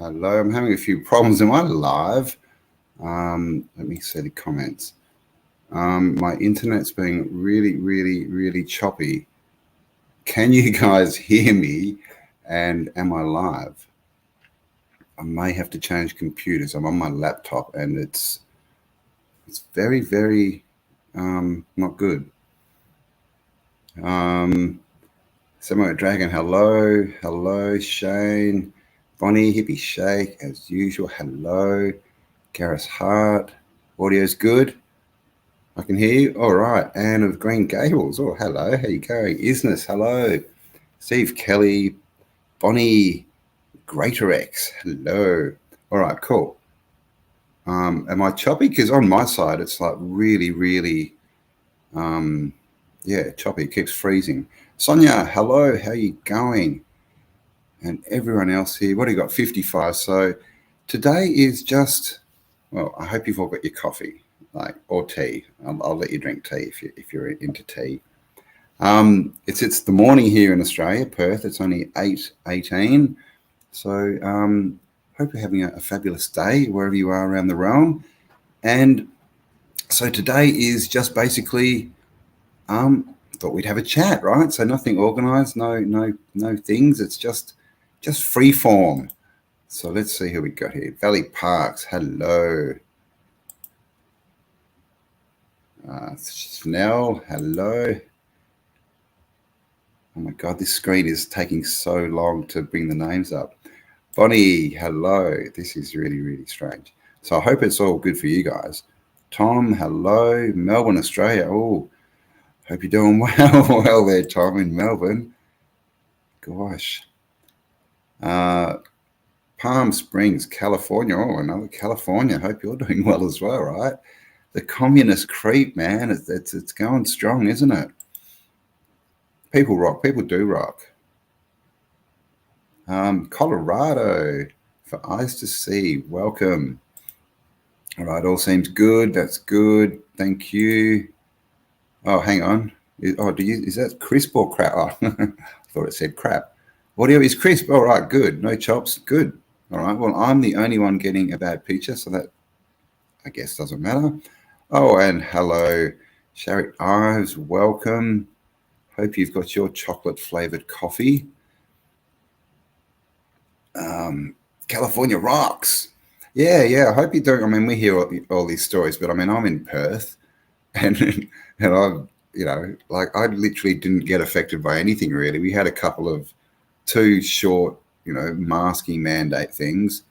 Hello. I'm having a few problems. Am I live? Let me see the comments. My internet's being really choppy. Can you guys hear me? And am I live? I may have to change computers. I'm on my laptop and it's very not good. Samurai Dragon, hello, Shane, Bonnie, Hippie Shake, as usual, hello, Gareth Hart, audio's good, I can hear you, all right, Anne of Green Gables, oh, hello, how you going, Isness, hello, Steve Kelly, Bonnie, Greater X, hello, all right, cool. Am I choppy? Because on my side, it's like really, choppy, it keeps freezing. Sonia, hello, how you going? And everyone else here, what do you got? 55. So today is just, well, I hope you've all got your coffee, or tea. I'll let you drink tea if you're into tea. It's the morning here in Australia, Perth. It's only 8:18. So hope you're having a fabulous day wherever you are around the realm. And so today is just basically thought we'd have a chat, right? So nothing organized, no things. It's just free form. So let's see who we got here. Valley Parks, hello. Snell, hello. Oh my God, this screen is taking so long to bring the names up. Bonnie, hello. This is really strange. So I hope it's all good for you guys. Tom, hello. Melbourne, Australia. Oh, hope you're doing well there, Tom, in Melbourne. Gosh. Palm Springs, California. Oh, another California. Hope you're doing well as well, right? The communist creep, man. It's going strong, isn't it? People rock. People do rock. Colorado, for eyes to see. Welcome. All right, all seems good. That's good. Thank you. Oh, hang on. Is that crisp or crap? Oh, I thought it said crap. Audio is crisp. All right, good. No chops. Good. All right. Well, I'm the only one getting a bad picture, so that I guess doesn't matter. Oh, and hello, Sharry Ives. Welcome. Hope you've got your chocolate flavored coffee. California rocks. Yeah. I hope you don't. I mean, we hear all these stories, but I mean, I'm in Perth, and I literally didn't get affected by anything really. We had a couple of 2 short, masking mandate things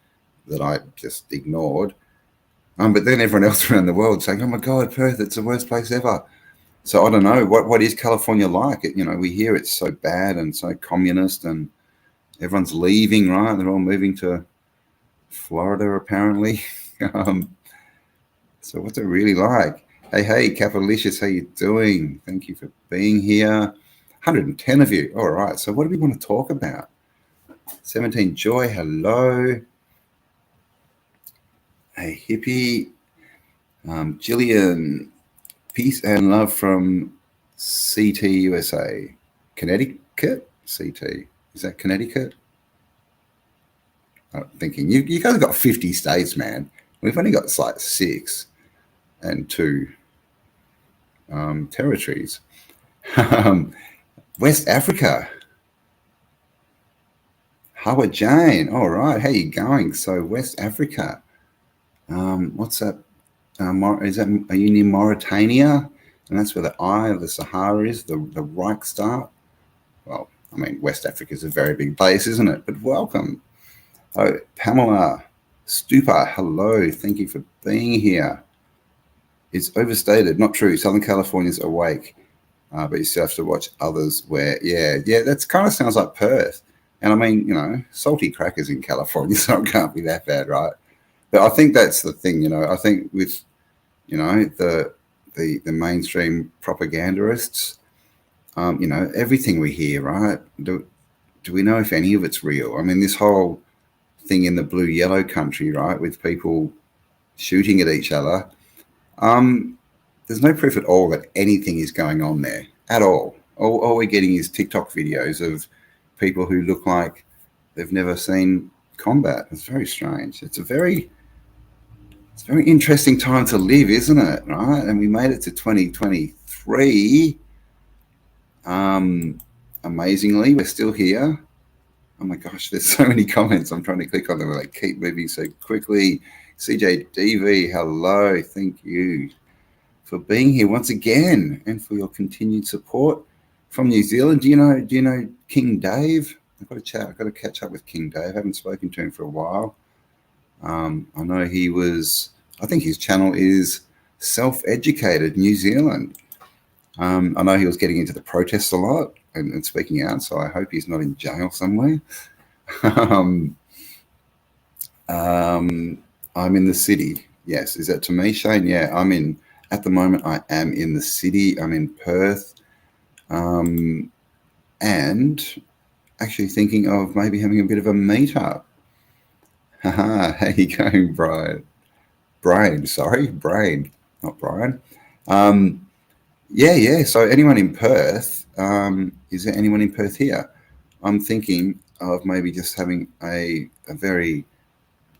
that I just ignored. But then everyone else around the world saying, "Oh my God, Perth, it's the worst place ever." So I don't know what is California like. We hear it's so bad and so communist, and everyone's leaving, right? They're all moving to Florida apparently. So what's it really like? Hey, Capalicious, how you doing? Thank you for being here. 110 of you. All right. So what do we want to talk about? 17 Joy, hello. Hey, Hippie. Jillian, peace and love from CT, USA. Connecticut? CT. Is that Connecticut? I'm thinking, you guys have got 50 states, man. We've only got like 6 and 2 territories. West Africa. Hawa Jane. All right. How you going? So West Africa. What's that? Are you near Mauritania? And that's where the Eye of the Sahara is, the Reichstag. Well, I mean, West Africa is a very big place, isn't it? But welcome. Oh, Pamela Stupa, hello. Thank you for being here. It's overstated. Not true. Southern California's awake. But you still have to watch others where, yeah, that kind of sounds like Perth. And I mean, salty crackers in California, so it can't be that bad, right? But I think that's the thing, I think with, the mainstream propagandists, everything we hear, right? Do we know if any of it's real? I mean, this whole thing in the blue-yellow country, right, with people shooting at each other, there's no proof at all that anything is going on there at all. All we're getting is TikTok videos of people who look like they've never seen combat. It's very strange. It's a very interesting time to live, isn't it? Right? And we made it to 2023. Amazingly, we're still here. Oh my gosh, there's so many comments. I'm trying to click on them, but they keep moving so quickly. CJ DV, hello. Thank you for being here once again and for your continued support from New Zealand. Do you know King Dave? I've got to catch up with King Dave. I haven't spoken to him for a while. I know I think his channel is Self-Educated New Zealand. I know he was getting into the protests a lot and speaking out, so I hope he's not in jail somewhere. I'm in the city. Yes. Is that to me, Shane? Yeah, at the moment, I am in the city. I'm in Perth. And actually thinking of maybe having a bit of a meetup. Haha, how you going, Brian? Brain, not Brian. Yeah. So anyone in Perth, is there anyone in Perth here? I'm thinking of maybe just having a very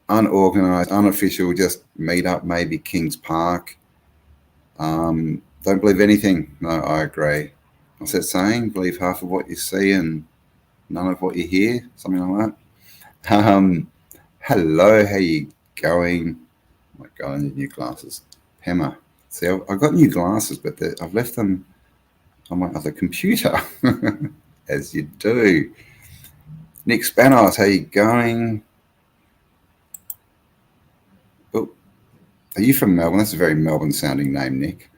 unorganized, unofficial, just meet up, maybe Kings Park. Don't believe anything. No, I agree. What's that saying? Believe half of what you see and none of what you hear, something like that. Hello, how you going? Oh my God, I need new glasses. Pema. See, I've got new glasses, but I've left them on my other computer, as you do. Nick Spanos, how you going? Oh, are you from Melbourne? That's a very Melbourne-sounding name, Nick.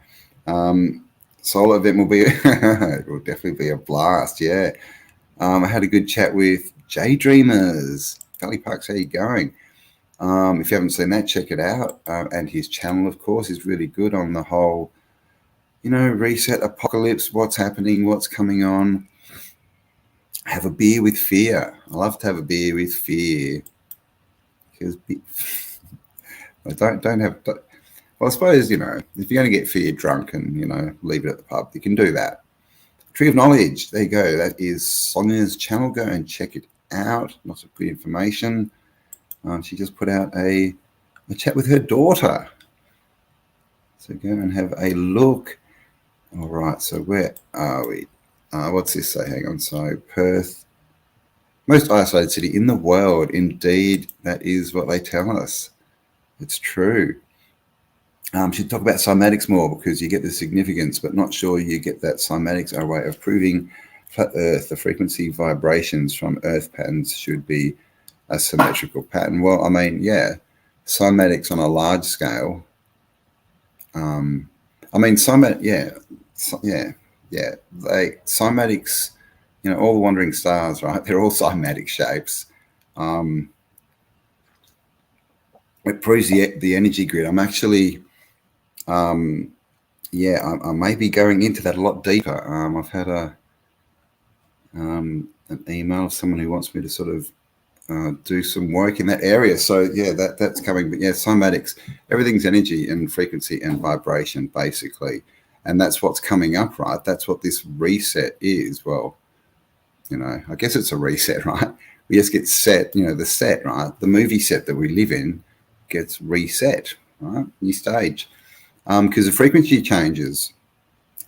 Solar event it will definitely be a blast, yeah. I had a good chat with J Dreamers. Valley Parks, how you going? If you haven't seen that, check it out. And his channel, of course, is really good on the whole, reset, apocalypse, what's happening, what's coming on. Have a beer with fear. I love to have a beer with fear. Because I don't have. Well, I suppose, if you're going to get fear drunk and, leave it at the pub, you can do that. Tree of Knowledge, there you go. That is Sonia's channel. Go and check it out. Lots of good information. She just put out a chat with her daughter. So go and have a look. All right, so where are we? What's this say? Hang on. So Perth, most isolated city in the world. Indeed, that is what they tell us. It's true. Should talk about cymatics more because you get the significance, but not sure you get that cymatics are a way of proving flat Earth. The frequency vibrations from Earth patterns should be a symmetrical pattern. Well, cymatics on a large scale. Cymatics, all the wandering stars, right? They're all cymatic shapes. It proves the energy grid. I'm actually, I may be going into that a lot deeper. I've had an email of someone who wants me to sort of do some work in that area. So yeah, that's coming. But yeah, cymatics, everything's energy and frequency and vibration basically, and that's what's coming up, right? That's what this reset is. Well, I guess it's a reset, right? We just get set, the set, right? The movie set that we live in gets reset, right? New stage, because the frequency changes.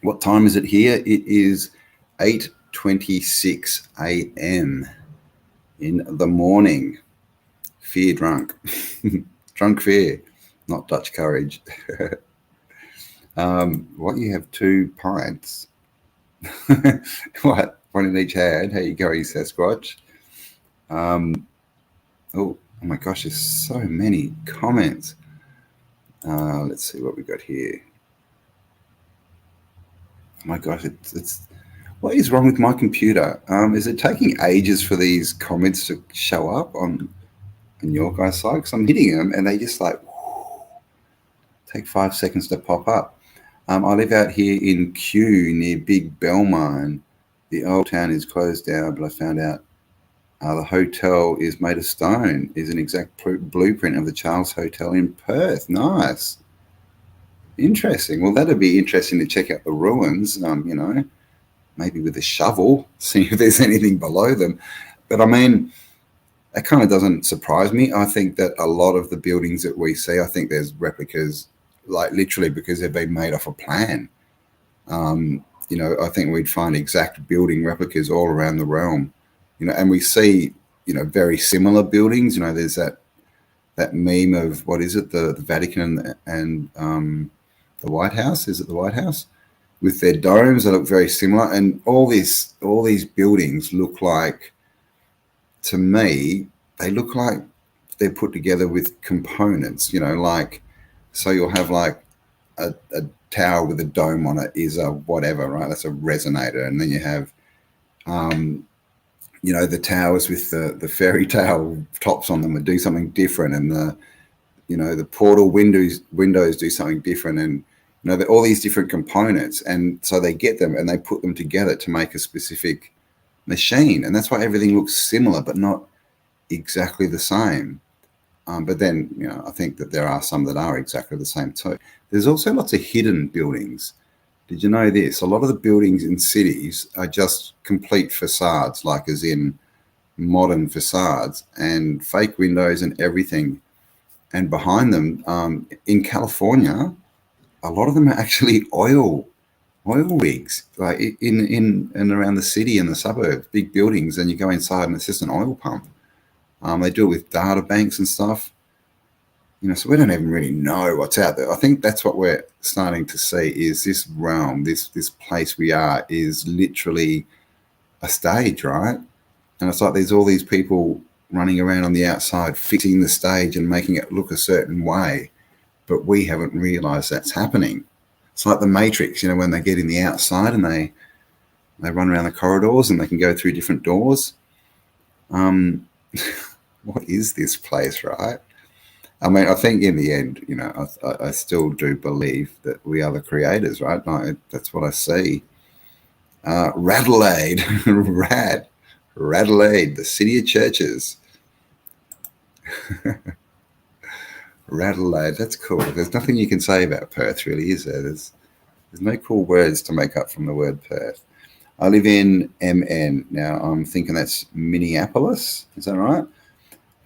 What time is it here? It is 8:26 a.m. in the morning. Fear drunk. Drunk fear, not Dutch courage. What, you have 2 pints? What, one in each hand? How you going, Sasquatch? Oh my gosh, there's so many comments. Let's see what we got here. Oh my gosh, it's what is wrong with my computer? Is it taking ages for these comments to show up on your guys' side? Because I'm hitting them and they just take 5 seconds to pop up. I live out here in Kew near Big Belmine. The old town is closed down, but I found out the hotel is made of stone, is an exact blueprint of the Charles Hotel in Perth. Nice. Interesting. Well, that'd be interesting to check out the ruins, maybe with a shovel, see if there's anything below them. But that kind of doesn't surprise me. I think that a lot of the buildings that we see, I think there's replicas, like literally because they've been made off a plan. I think we'd find exact building replicas all around the realm, and we see, very similar buildings. There's that meme of, what is it, the Vatican and the White House. Is it the White House? With their domes that look very similar, and all these buildings look like, to me, they look like they're put together with components. Like, so you'll have like a tower with a dome on it is a whatever, right? That's a resonator, and then you have the towers with the fairy tale tops on them that do something different, and the portal windows do something different, and all these different components, and so they get them and they put them together to make a specific machine, and that's why everything looks similar but not exactly the same. But then, I think that there are some that are exactly the same too. There's also lots of hidden buildings. Did you know this? A lot of the buildings in cities are just complete facades, like as in modern facades, and fake windows and everything. And behind them, in California, a lot of them are actually oil rigs, like in and around the city and the suburbs, big buildings, and you go inside and it's just an oil pump. They do it with data banks and stuff. So we don't even really know what's out there. I think that's what we're starting to see, is this realm, this place we are, is literally a stage, right? And it's like there's all these people running around on the outside fixing the stage and making it look a certain way, but we haven't realized that's happening. It's like the Matrix, when they get in the outside and they run around the corridors and they can go through different doors. What is this place, right? I mean, I think in the end, I still do believe that we are the creators, right? Like, that's what I see. Radelaide, Radelaide, the city of churches. Radelaide, that's cool. There's nothing you can say about Perth, really, is there? There's no cool words to make up from the word Perth. I live in MN. Now, I'm thinking that's Minneapolis. Is that right?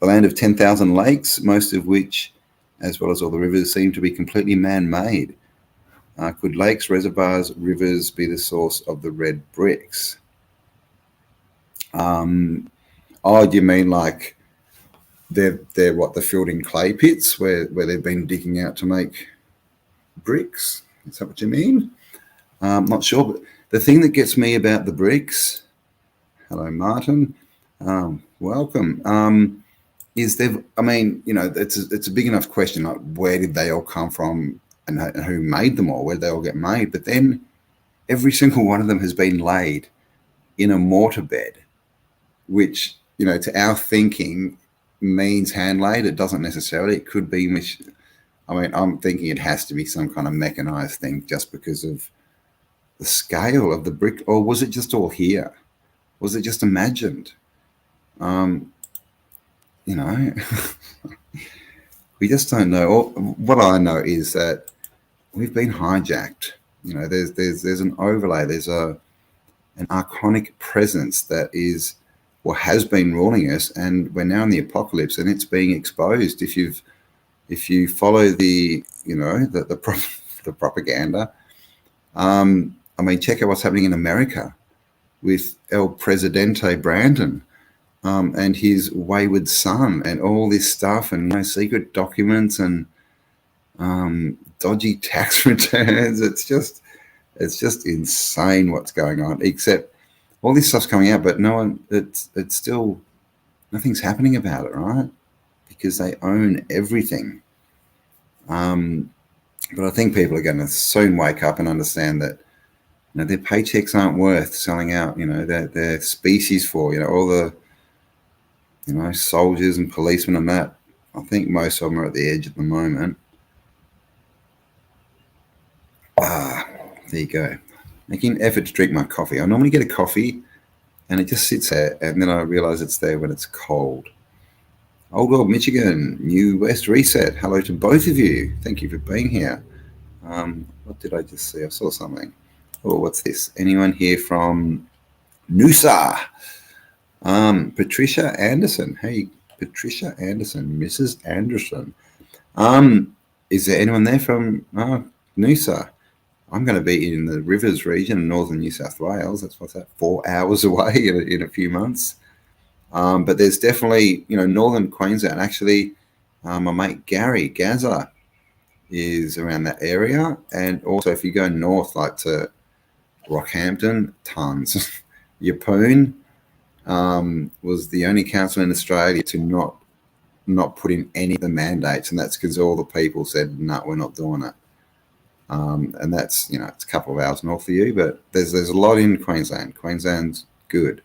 The land of 10,000 lakes, most of which, as well as all the rivers, seem to be completely man-made. Could lakes, reservoirs, rivers be the source of the red bricks? Do you mean like they're what, the filled in clay pits where they've been digging out to make bricks? Is that what you mean? Not sure, but the thing that gets me about the bricks, hello Martin, welcome, is it's a big enough question, like where did they all come from and who made them all, where did they all get made? But then every single one of them has been laid in a mortar bed, which, to our thinking means hand laid. It doesn't necessarily. It could be, I'm thinking it has to be some kind of mechanized thing just because of the scale of the brick. Or was it just all here? Was it just imagined? We just don't know. What I know is that we've been hijacked. There's an overlay. There's an archonic presence that is, or has been, ruling us, and we're now in the apocalypse, and it's being exposed. If you follow the propaganda, check out what's happening in America with El Presidente Brandon. And his wayward son and all this stuff, and secret documents and dodgy tax returns. It's just insane what's going on. Except all this stuff's coming out, but it's still, nothing's happening about it, right? Because they own everything. But I think people are going to soon wake up and understand that their paychecks aren't worth selling out their species for. All the soldiers and policemen and that. I think most of them are at the edge at the moment. There you go. Making an effort to drink my coffee. I normally get a coffee and it just sits there, and then I realize it's there when it's cold. Old World Michigan, New West Reset. Hello to both of you. Thank you for being here. What did I just see? I saw something. Oh, what's this? Anyone here from Noosa? Patricia Anderson. Hey, Patricia Anderson, Mrs. Anderson. Is there anyone there from Noosa? I'm going to be in the Rivers region of northern New South Wales. That's what's that, 4 hours away in a few months. But there's definitely, northern Queensland. Actually, my mate Gary Gaza is around that area. And also if you go north, like to Rockhampton, tons. Yeppoon was the only council in Australia to not put in any of the mandates, and that's because all the people said, no, we're not doing it. And that's, it's a couple of hours north of you, but there's a lot in Queensland. Queensland's good.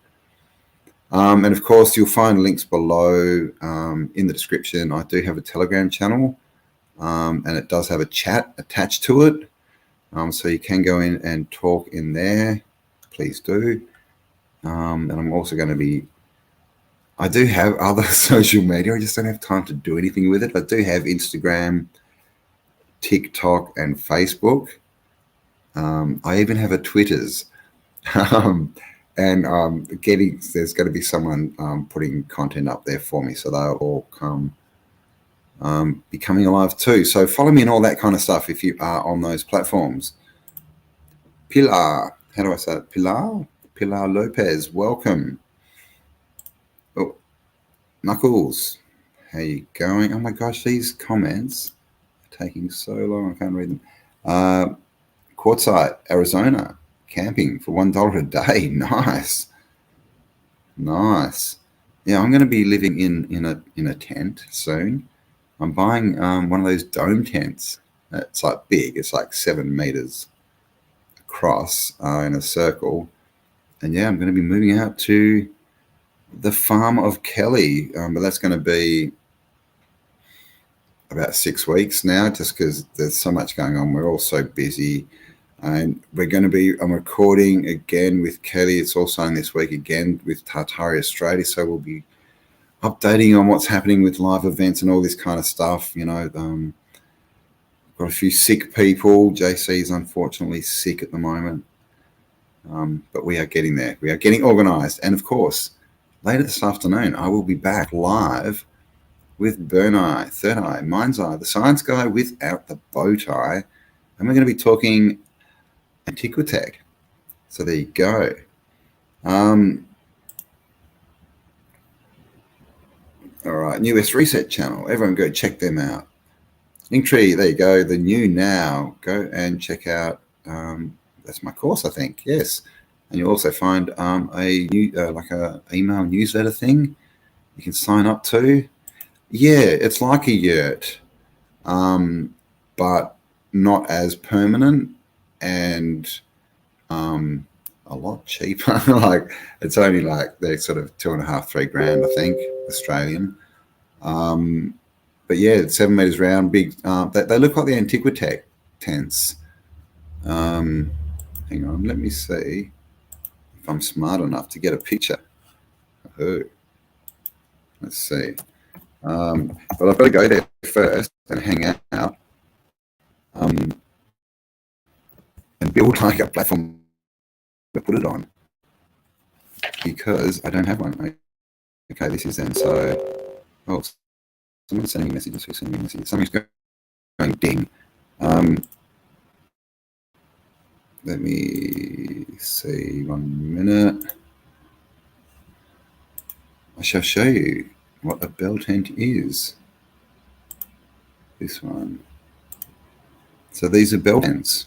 And of course, you'll find links below in the description. I do have a Telegram channel, and it does have a chat attached to it. So you can go in and talk in there. Please do. And I'm also going to be, I do have other social media. I just don't have time to do anything with it. I do have Instagram, TikTok, and Facebook. I even have a Twitters. And there's going to be someone putting content up there for me, so they'll all be coming alive too. So follow me and all that kind of stuff if you are on those platforms. Pilar, how do I say it? Pilar Lopez, welcome. Oh, Knuckles, how you going? Oh my gosh, these comments are taking so long, I can't read them. Quartzsite, Arizona, camping for $1 a day. Nice. Yeah, I'm going to be living in a tent soon. I'm buying one of those dome tents. It's like big. It's like 7 meters across in a circle. And yeah, I'm going to be moving out to the farm of Kelly, but that's going to be about 6 weeks now, just because there's so much going on. We're all so busy. And I'm recording again with Kelly. It's also on this week again with Tartari Australia. So we'll be updating on what's happening with live events and all this kind of stuff. Got a few sick people. JC's unfortunately sick at the moment. But we are getting there. We are getting organized. And of course, later this afternoon, I will be back live with Burn Eye, Third Eye, Mind's Eye, the science guy without the bow tie. And we're going to be talking Antiquitech. So there you go. All right, US Reset channel. Everyone go check them out. Linktree, there you go. The new now. Go and check out. That's my course, I think. Yes, and you'll also find a new like a email newsletter thing you can sign up to. Yeah, it's like a yurt, but not as permanent and a lot cheaper. Like it's only like they're sort of $2.5-3 grand, I think, Australian. But yeah, it's 7 meters round, big. They look like the Antiquitech tents. Hang on, let me see if I'm smart enough to get a picture. Oh, let's see. But I've got to go there first and hang out and build like a platform to put it on, because I don't have one. Okay, this is then. So, oh, someone's sending me messages. Who's sending me messages? Somebody's going ding. Let me see, 1 minute. I shall show you what a bell tent is. This one. So these are bell tents.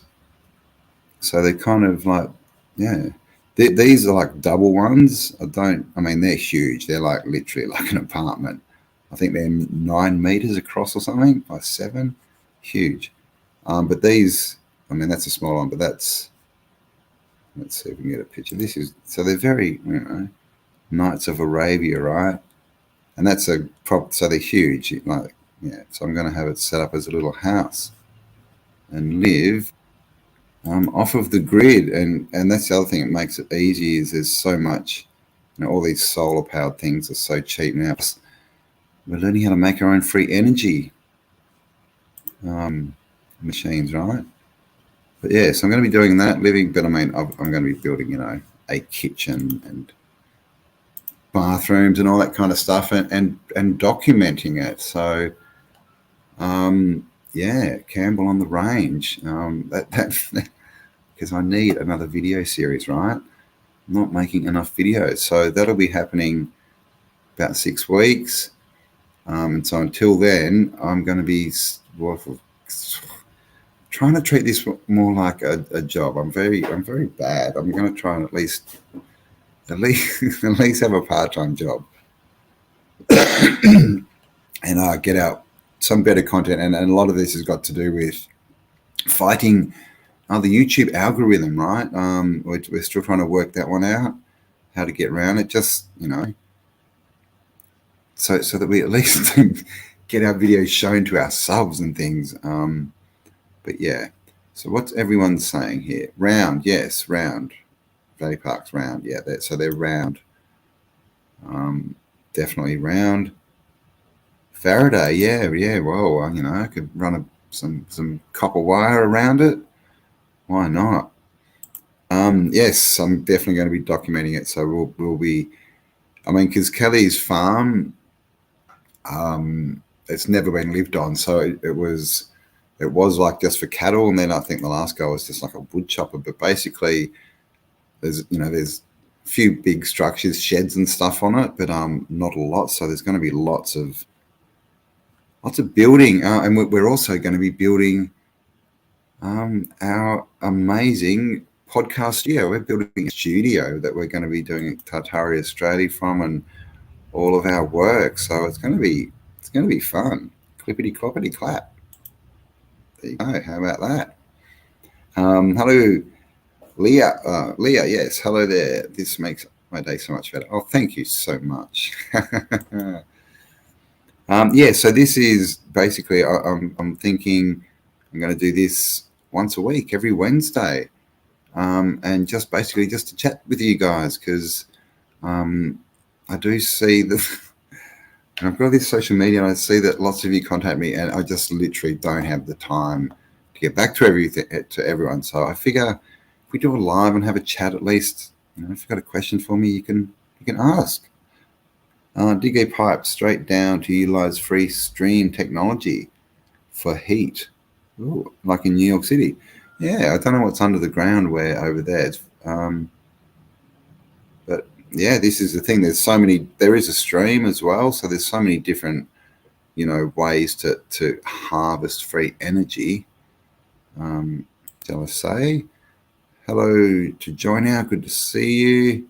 So they're kind of like, yeah. These are like double ones. I mean, they're huge. They're like literally like an apartment. I think they're 9 meters across or something, by 7. Huge. But these, I mean, that's a small one, but that's, let's see if we can get a picture. So they're very, Knights of Arabia, right? And that's so they're huge. Like, yeah. So I'm going to have it set up as a little house and live off of the grid. And that's the other thing. It makes it easy is there's so much, all these solar powered things are so cheap now. We're learning how to make our own free energy machines, right? But yeah, so I'm going to be doing that, living. But I mean, I'm going to be building, a kitchen and bathrooms and all that kind of stuff, and documenting it. So yeah, Cambell on the range. That because I need another video series, right? I'm not making enough videos, so that'll be happening about 6 weeks. And so until then, I'm going to be trying to treat this more like a job. I'm very bad. I'm going to try and at least at least have a part-time job and get out some better content. And a lot of this has got to do with fighting the YouTube algorithm, right? We're still trying to work that one out, how to get around it. Just so that we at least get our videos shown to our subs and things. But yeah, so what's everyone saying here? Round, yes, round. Valley Park's round, yeah. So they're round. Definitely round. Faraday, yeah. Well, I could run some copper wire around it. Why not? Yes, I'm definitely going to be documenting it. So we'll be. I mean, because Kelly's farm, it's never been lived on, so it was like just for cattle, and then I think the last guy was just like a wood chopper. But basically, there's a few big structures, sheds and stuff on it, but not a lot. So there's going to be lots of building, and we're also going to be building our amazing podcast studio. We're building a studio that we're going to be doing Tartari Australia from, and all of our work. So it's going to be fun. Clippity cloppity clap. There you go. How about that? Hello, Leah. Leah, yes. Hello there. This makes my day so much better. Oh, thank you so much. Yeah. So this is basically. I'm thinking I'm going to do this once a week, every Wednesday, and just to chat with you guys, because I do see that. And I've got this social media, and I see that lots of you contact me, and I just literally don't have the time to get back to everyone. So I figure if we do a live and have a chat, at least, if you've got a question for me, you can ask. Dig a pipe straight down to utilize free stream technology for heat. Ooh, like in New York City. Yeah, I don't know what's under the ground over there. It's, but yeah, this is the thing. There is a stream as well. So there's so many different, ways to harvest free energy. Shall I say? Hello to Joy Now. Good to see you.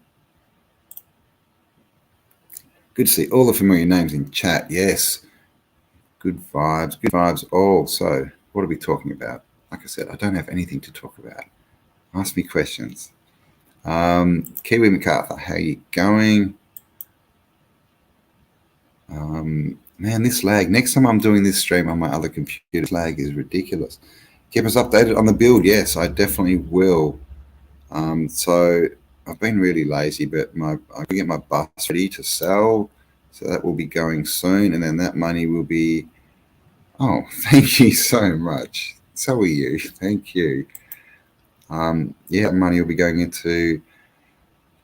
Good to see all the familiar names in chat. Yes. Good vibes. Oh, so what are we talking about? Like I said, I don't have anything to talk about. Ask me questions. Kiwi MacArthur, how you going? Man, this lag. Next time I'm doing this stream on my other computer, this lag is ridiculous. Keep us updated on the build. Yes, I definitely will. So I've been really lazy, but I can get my bus ready to sell. So that will be going soon, and then that money will be. Oh, thank you so much. So are you. Thank you. Yeah, money will be going into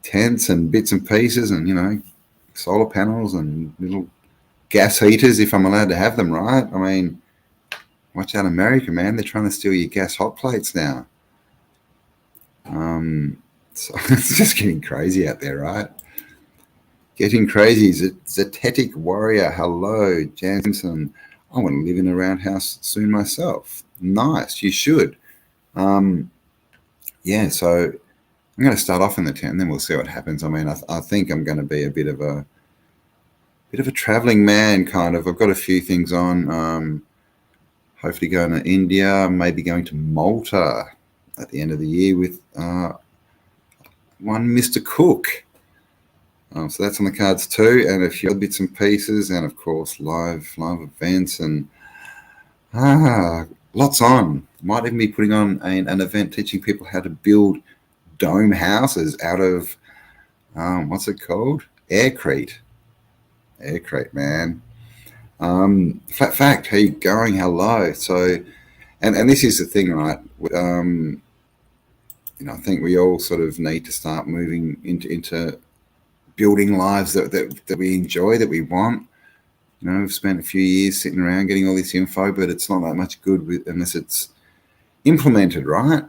tents and bits and pieces, and solar panels and little gas heaters if I'm allowed to have them, right? I mean, watch out, America, man. They're trying to steal your gas hot plates now. So it's just getting crazy out there, right? Getting crazy. Zetetic Warrior, hello, Jansen. I want to live in a roundhouse soon myself. Nice, you should. Yeah, so I'm going to start off in the tent, and then we'll see what happens. I mean, I think I'm going to be a bit of a traveling man, kind of. I've got a few things on. Hopefully going to India, maybe going to Malta at the end of the year with one Mr. Cook. So that's on the cards too, and a few other bits and pieces, and of course live events, and lots on. Might even be putting on an event teaching people how to build dome houses out of what's it called? Aircrete, man. Flat fact, how you going? Hello. So, and this is the thing, right? I think we all sort of need to start moving into building lives that we enjoy, that we want. You know, we've spent a few years sitting around getting all this info, but it's not that much good unless it's implemented, right?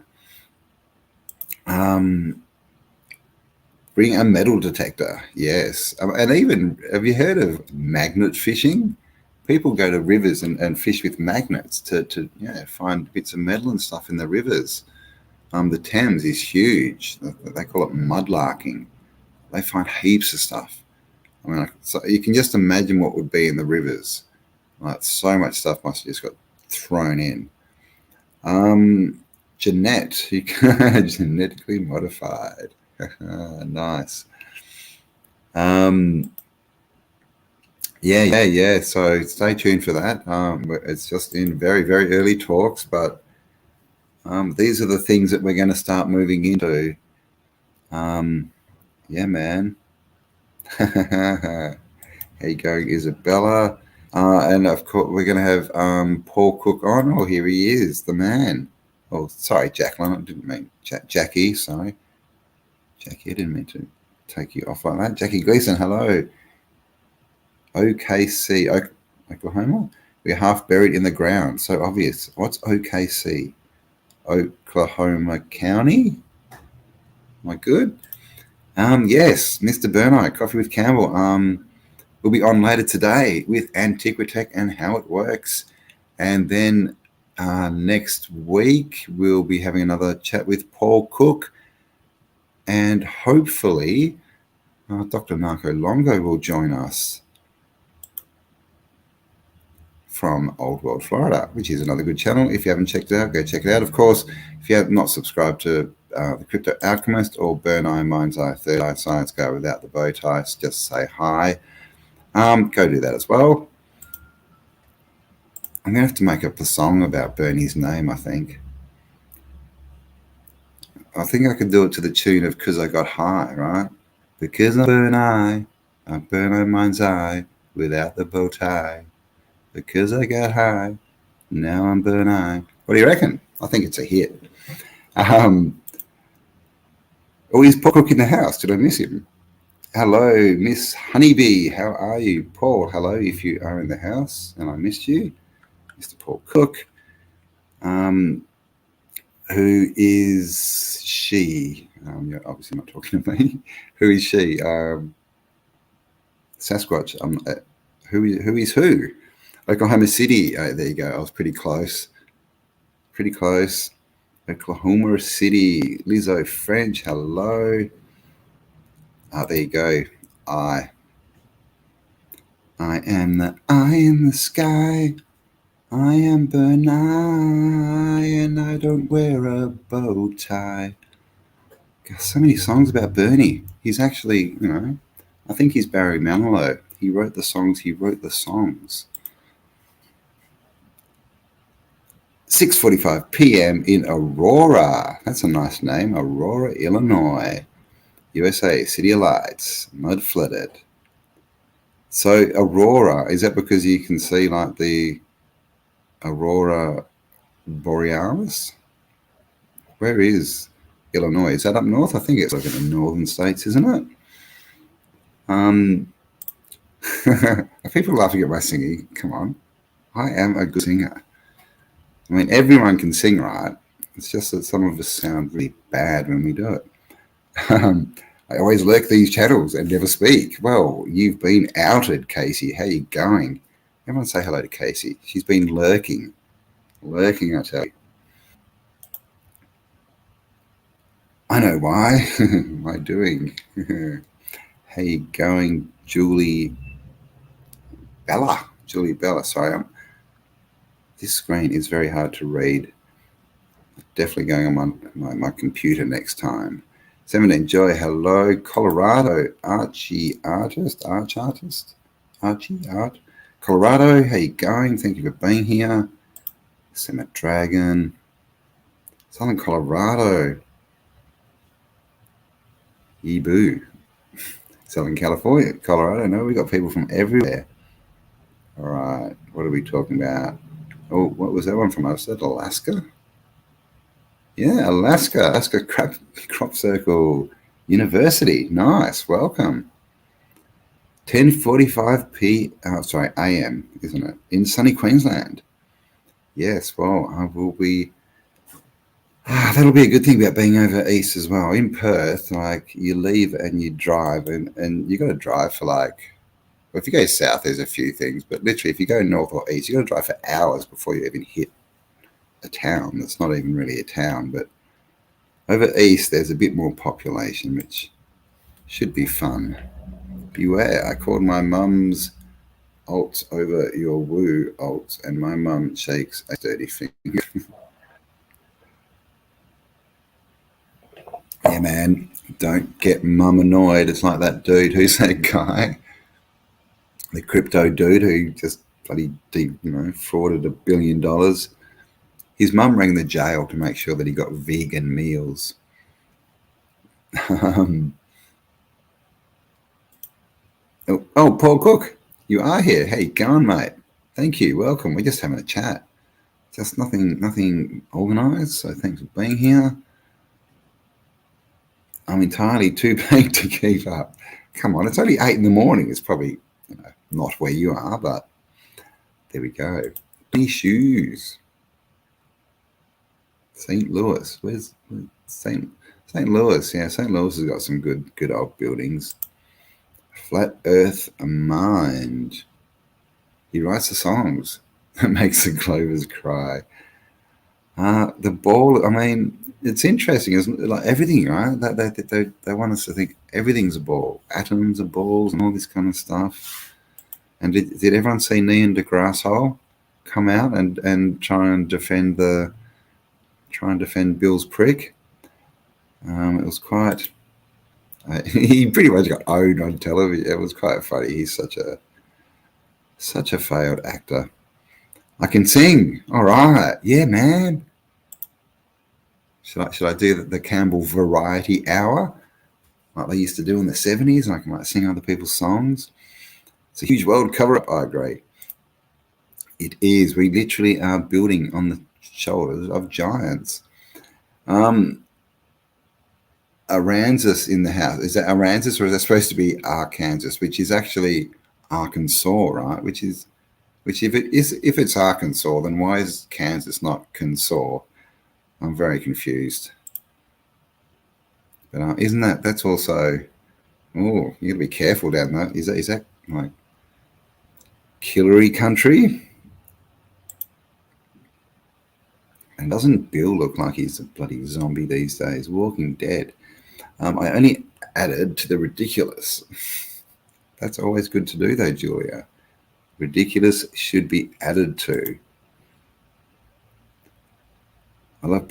Bring a metal detector, yes. And even, have you heard of magnet fishing? People go to rivers and fish with magnets to find bits of metal and stuff in the rivers. The Thames is huge. They call it mudlarking. They find heaps of stuff. I mean, so you can just imagine what would be in the rivers. Like, so much stuff must have just got thrown in. Jeanette, you can genetically modified. Nice. Yeah. So stay tuned for that. It's just in very, very early talks, but these are the things that we're going to start moving into. Yeah, man. How you going, Isabella? And of course, we're going to have Paul Cook on. Oh, here he is, the man. Oh, sorry, Jacqueline. I didn't mean Jackie. Sorry, Jackie. I didn't mean to take you off like that. Jackie Gleason, hello. OKC, Oklahoma. We're half buried in the ground. So obvious. What's OKC? Oklahoma County. Am I good? Yes, Mr. Burnite, Coffee with Campbell. We'll be on later today with Antiquitech and how it works. And then next week, we'll be having another chat with Paul Cook. And hopefully, Dr. Narco Longo will join us from Old World, Florida, which is another good channel. If you haven't checked it out, go check it out. Of course, if you have not subscribed to the Crypto Alchemist or Burn Eye, Mind's Eye, Third Eye Science Guy without the bow tie, just say hi. Go do that as well. I'm going to have to make up a song about Bernie's name, I think. I think I could do it to the tune of Because I Got High, right? Because I burn eye, mind's eye without the bow tie. Because I got high, now I'm burn eye. What do you reckon? I think it's a hit. Oh, is Paul Cook in the house? Did I miss him? Hello, Miss Honeybee. How are you? Paul, hello if you are in the house and I missed you. Mr. Paul Cook. Who is she? You're obviously not talking to me. Who is she? Sasquatch. Who is who? Oklahoma City. Oh, there you go. I was pretty close. Pretty close. Oklahoma City. Lizzo French. Hello. There you go. I am the eye in the sky. I am Bernai, and I don't wear a bow tie. Got so many songs about Bernie. He's actually, I think he's Barry Manilow. He wrote the songs. 6:45 p.m. in Aurora. That's a nice name. Aurora, Illinois. USA, City of Lights, mud flooded. So Aurora, is that because you can see like the Aurora Borealis? Where is Illinois? Is that up north? I think it's like in the northern states, isn't it? Are people laughing at my singing? Come on. I am a good singer. I mean, everyone can sing, right? It's just that some of us sound really bad when we do it. I always lurk these channels and never speak. Well, you've been outed, Casey. How you going? Everyone say hello to Casey. She's been lurking. Lurking, I tell you. I know why. What am I doing? How you going, Julie Bella? Julie Bella, sorry. This screen is very hard to read. Definitely going on my computer next time. 17 Joy, hello. Colorado, Archie Artist. Colorado, how you going? Thank you for being here. Summit Dragon. Southern Colorado. Yibu. Southern California, Colorado. No, we got people from everywhere. All right, what are we talking about? Oh, what was that one from us? Is that Alaska? Yeah, Alaska Crop Circle University. Nice, welcome. 10:45 a.m., isn't it? In sunny Queensland. Yes, well, I will be. That'll be a good thing about being over east as well. In Perth, like you leave and you drive, and you got to drive for like. Well, if you go south, there's a few things, but literally, if you go north or east, you got to drive for hours before you even hit a town that's not even really a town. But over east, there's a bit more population, which should be fun. Beware, I called my mum's alts over your woo alts, and my mum shakes a dirty finger. Yeah, man, don't get mum annoyed. It's like that dude, who's that guy? The crypto dude who just bloody, frauded $1 billion. His mum rang the jail to make sure that he got vegan meals. Paul Cook, you are here. Hey, go on, mate. Thank you. Welcome. We're just having a chat. Just nothing organised. So thanks for being here. I'm entirely too big to keep up. Come on, it's only 8 in. It's probably not where you are, but there we go. Any shoes? St. Louis. Where's St. Louis? Yeah, St. Louis has got some good old buildings. Flat Earth Mind. He writes the songs that makes the clovers cry. The ball. I mean, it's interesting, isn't it? Like everything, right? They want us to think everything's a ball. Atoms are balls and all this kind of stuff. And did everyone see Neil deGrasse Tyson come out and try and defend Bill's prick? It was quite. He pretty much got owned on television. It was quite funny. He's such a failed actor. I can sing. All right, yeah, man. Should I do the Cambell Variety Hour like they used to do in the 70s? And I can sing other people's songs. It's a huge world cover-up, I agree. It is. We literally are building on the shoulders of giants. Aransas in the house. Is that Aransas or is that supposed to be Arkansas, which is actually Arkansas, right? Which if it's Arkansas, then why is Kansas not Kansas? I'm very confused. But isn't that's also? Oh, you got to be careful down there. Is that like Hillary country? And doesn't Bill look like he's a bloody zombie these days? Walking Dead. I only added to the ridiculous. That's always good to do, though, Julia. Ridiculous should be added to. I love.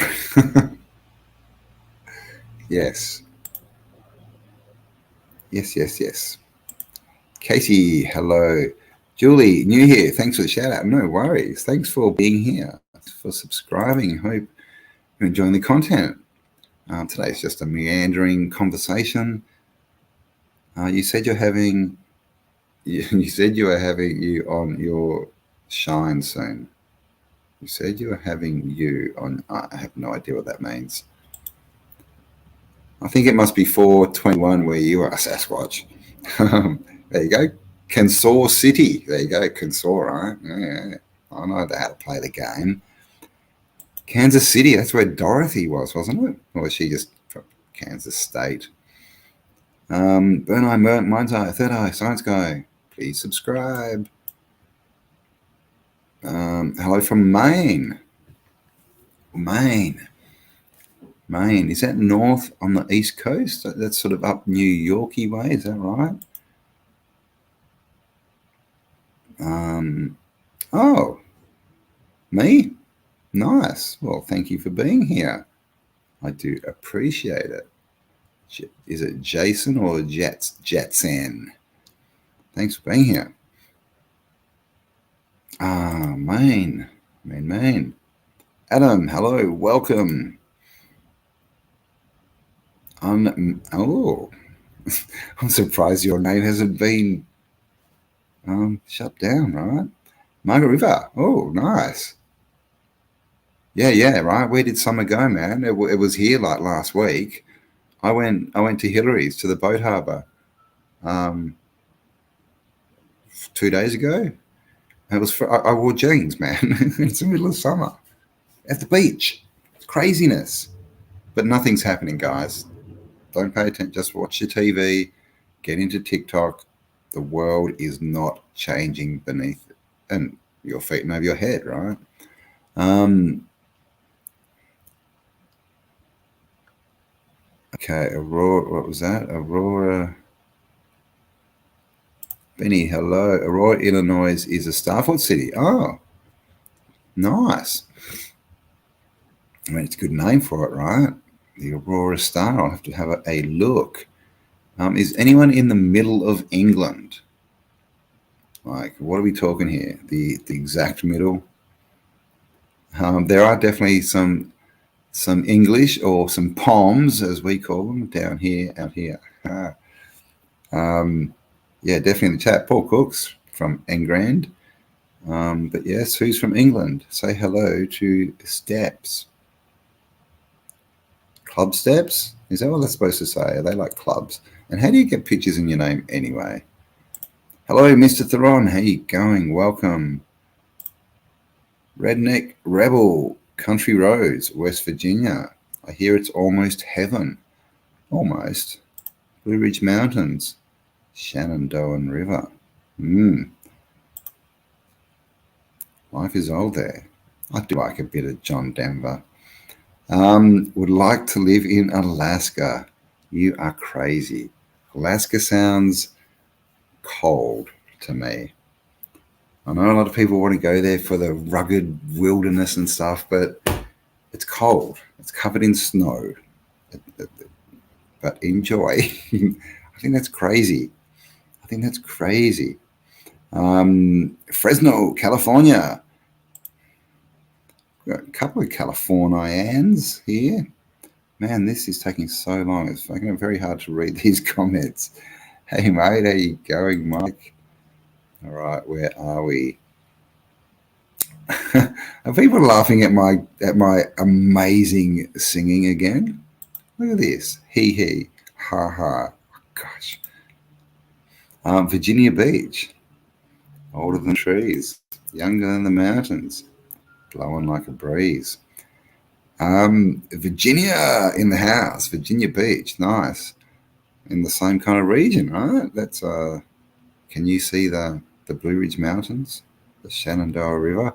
Yes. Yes. Casey, hello. Julie, new here. Thanks for the shout out. No worries. Thanks for being here. Thanks for subscribing. Hope you're enjoying the content. Today's just a meandering conversation. You said you're having. You said you were having you on your shine soon. You said you were having you on. I have no idea what that means. I think it must be 421 where you are, Sasquatch. There you go. Kansas City. There you go. Kansas, right? Yeah. I know how to play the game. Kansas City. That's where Dorothy was, wasn't it? Or was she just from Kansas State? Burn Eye, Mind's Eye, Third Eye, Science Guy. Please subscribe. Hello from Maine. Maine. Is that north on the east coast? That's sort of up New Yorky way. Is that right? Oh, me? Nice. Well, thank you for being here. I do appreciate it. Is it Jason or Jetson? Thanks for being here. Maine. Adam, hello, welcome. I'm surprised your name hasn't been shut down, right? Margaret River. Oh, nice. Yeah, right. Where did summer go, man? It was here like last week. I went to Hillary's, to the boat harbour. 2 days ago. It was I wore jeans, man. It's the middle of summer at the beach. It's craziness, but nothing's happening, guys. Don't pay attention. Just watch your TV. Get into TikTok. The world is not changing beneath and your feet and over your head, right? Okay, Aurora. What was that? Aurora. Benny, hello. Aurora, Illinois is a Starford city. Oh, nice. I mean, it's a good name for it, right? The Aurora Star. I'll have to have a look. Is anyone in the middle of England? Like, what are we talking here? The exact middle? There are definitely some English or some Poms, as we call them, down here, out here. Yeah, definitely in the chat. Paul Cooks from Engrand. But yes, who's from England? Say hello to Steps. Club Steps? Is that what they're supposed to say? Are they like clubs? And how do you get pictures in your name anyway? Hello, Mr. Theron. How you going? Welcome. Redneck Rebel, Country Roads, West Virginia. I hear it's almost heaven. Almost. Blue Ridge Mountains, Shenandoah River. Life is old there. I do like a bit of John Denver. Would like to live in Alaska. You are crazy. Alaska sounds cold to me. I know a lot of people want to go there for the rugged wilderness and stuff, but it's cold. It's covered in snow. But enjoy. I think that's crazy. Fresno, California. Got a couple of Californians here. Man, this is taking so long. It's making it very hard to read these comments. Hey, mate, how you going, Mike? All right, where are we? Are people laughing at my amazing singing again? Look at this. He. Ha ha. Oh, gosh. Virginia Beach. Older than trees. Younger than the mountains. Blowing like a breeze. Virginia in the house. Virginia Beach. Nice. In the same kind of region, right? That's can you see the Blue Ridge Mountains? The Shenandoah River.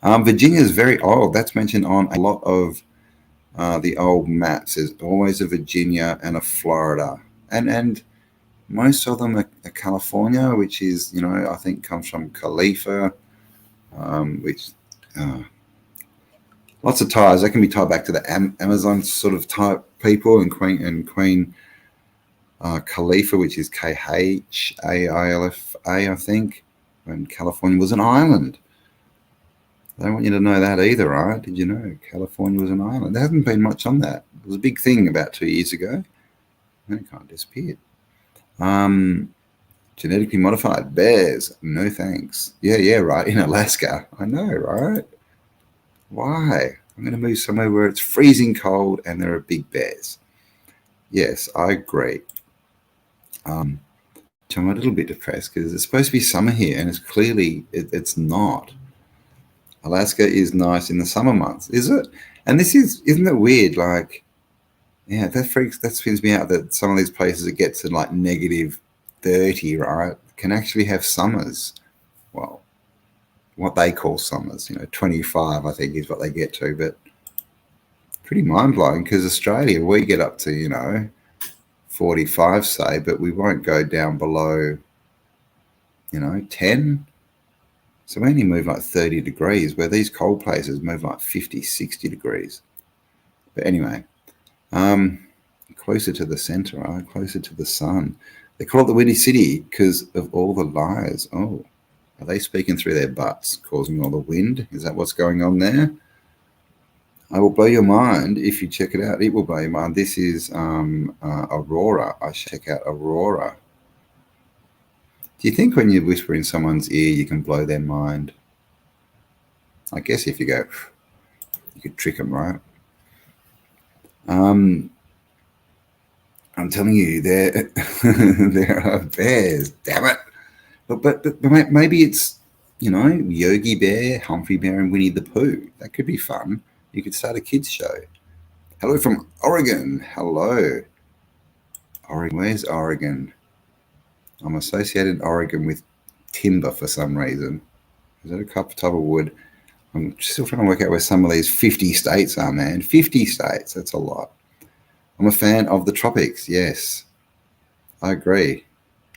Virginia is very old. That's mentioned on a lot of the old maps. There's always a Virginia and a Florida. And most of them are California, which is, I think comes from Khalifa, which lots of ties. That can be tied back to the Amazon sort of type people and Queen Khalifa, which is Khailfa, I think, when California was an island. I don't want you to know that either, right? Did you know California was an island? There hasn't been much on that. It was a big thing about 2 years ago. Then it kind of disappeared. Genetically modified bears. No thanks. Yeah, right. In Alaska. I know, right? Why? I'm going to move somewhere where it's freezing cold and there are big bears. Yes, I agree. I'm a little bit depressed because it's supposed to be summer here and it's clearly it's not. Alaska is nice in the summer months, is it? And isn't it weird? Like, yeah, that spins me out that some of these places it gets to like -30, right? Can actually have summers. Well, what they call summers, 25, I think is what they get to, but pretty mind blowing because Australia, we get up to, 45, say, but we won't go down below, 10. So we only move like 30 degrees, where these cold places move like 50, 60 degrees. But anyway, closer to the center, right? Closer to the sun. They call it the Windy City because of all the lies. Oh, are they speaking through their butts, causing all the wind? Is that what's going on there? I will blow your mind if you check it out. It will blow your mind. This is Aurora. I should check out Aurora. Do you think when you whisper in someone's ear, you can blow their mind? I guess if you go, you could trick them, right? I'm telling you, there are bears. Damn it. But maybe it's, Yogi Bear, Humphrey Bear, and Winnie the Pooh. That could be fun. You could start a kids show. Hello from Oregon. Hello. Oregon. Where's Oregon? I'm associated Oregon with timber for some reason. Is that a type of wood? I'm still trying to work out where some of these 50 states are, man. 50 states. That's a lot. I'm a fan of the tropics. Yes. I agree.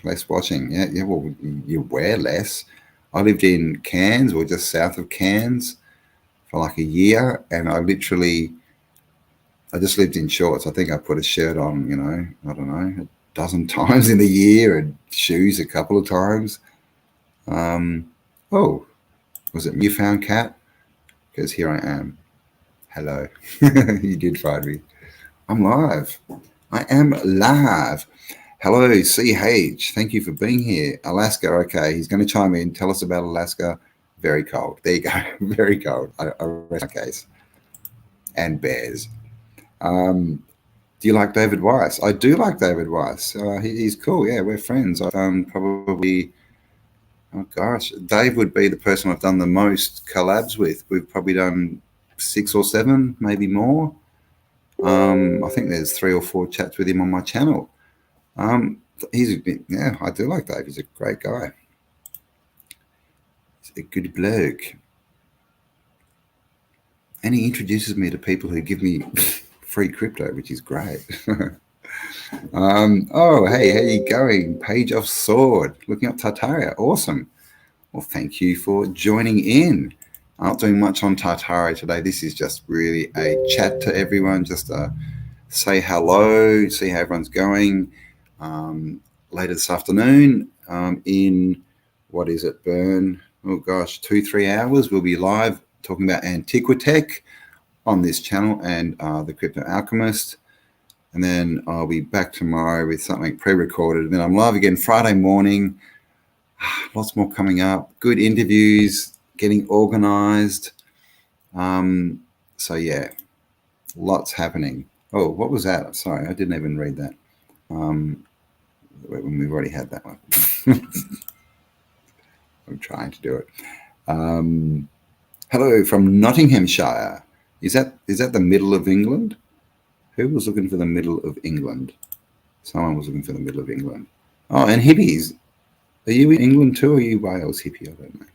Less watching. Yeah. Well, you wear less. I lived in Cairns, or just south of Cairns, for like a year, and I just lived in shorts. I think I put a shirt on, I don't know, a dozen times in the year, and shoes a couple of times. Oh, was it you found cat? Because here I am. Hello. You did find me. I'm live. I am live. Hello, CH. Thank you for being here. Alaska, okay. He's going to chime in. Tell us about Alaska. Very cold. There you go. Very cold. I rest my case. And bears. Do you like David Weiss? I do like David Weiss. He's cool. Yeah, we're friends. I've done probably, oh gosh, Dave would be the person I've done the most collabs with. We've probably done 6 or 7, maybe more. I think there's 3 or 4 chats with him on my channel. I do like Dave. He's a great guy. He's a good bloke. And he introduces me to people who give me free crypto, which is great. Oh, hey, how you going? Page of Sword, looking up Tartaria. Awesome. Well, thank you for joining in. I'm not doing much on Tartaria today. This is just really a chat to everyone, just to say hello, see how everyone's going. Later this afternoon, in, what is it, Burn? Oh gosh, 2-3 hours, we'll be live talking about Antiquitech on this channel and the Crypto Alchemist. And then I'll be back tomorrow with something pre-recorded. And then I'm live again Friday morning. Lots more coming up. Good interviews, getting organized. So yeah, lots happening. Oh, what was that? Sorry, I didn't even read that. When we've already had that one. I'm trying to do it. Hello from Nottinghamshire. Is that the middle of England? Who was looking for the middle of England? Someone was looking for the middle of England. Oh, and hippies. Are you in England too, or are you Wales hippie? I don't know.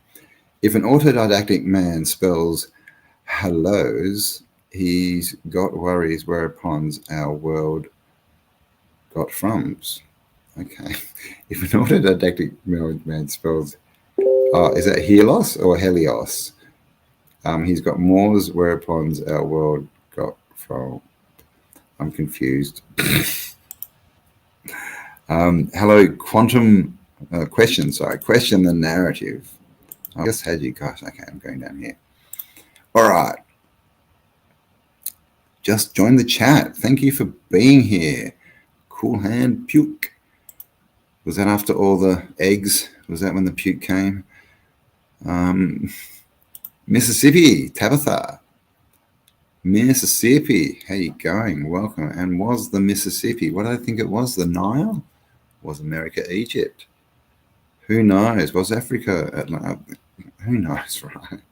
If an autodidactic man spells hellos, he's got worries whereupon our world got frums. Okay. If an autodidactic man spells, is that Helios or Helios? He's got mores whereupon our world got from. I'm confused. Hello, quantum question. Sorry, question the narrative. I just had you. Gosh, okay, I'm going down here. All right. Just join the chat. Thank you for being here. Cool hand puke. Was that after all the eggs? Was that when the puke came? Mississippi, Tabitha. Mississippi, how you going? Welcome. And was the Mississippi, what did I think it was? The Nile? Was America Egypt? Who knows? Was Africa Atlantis? Who knows, right?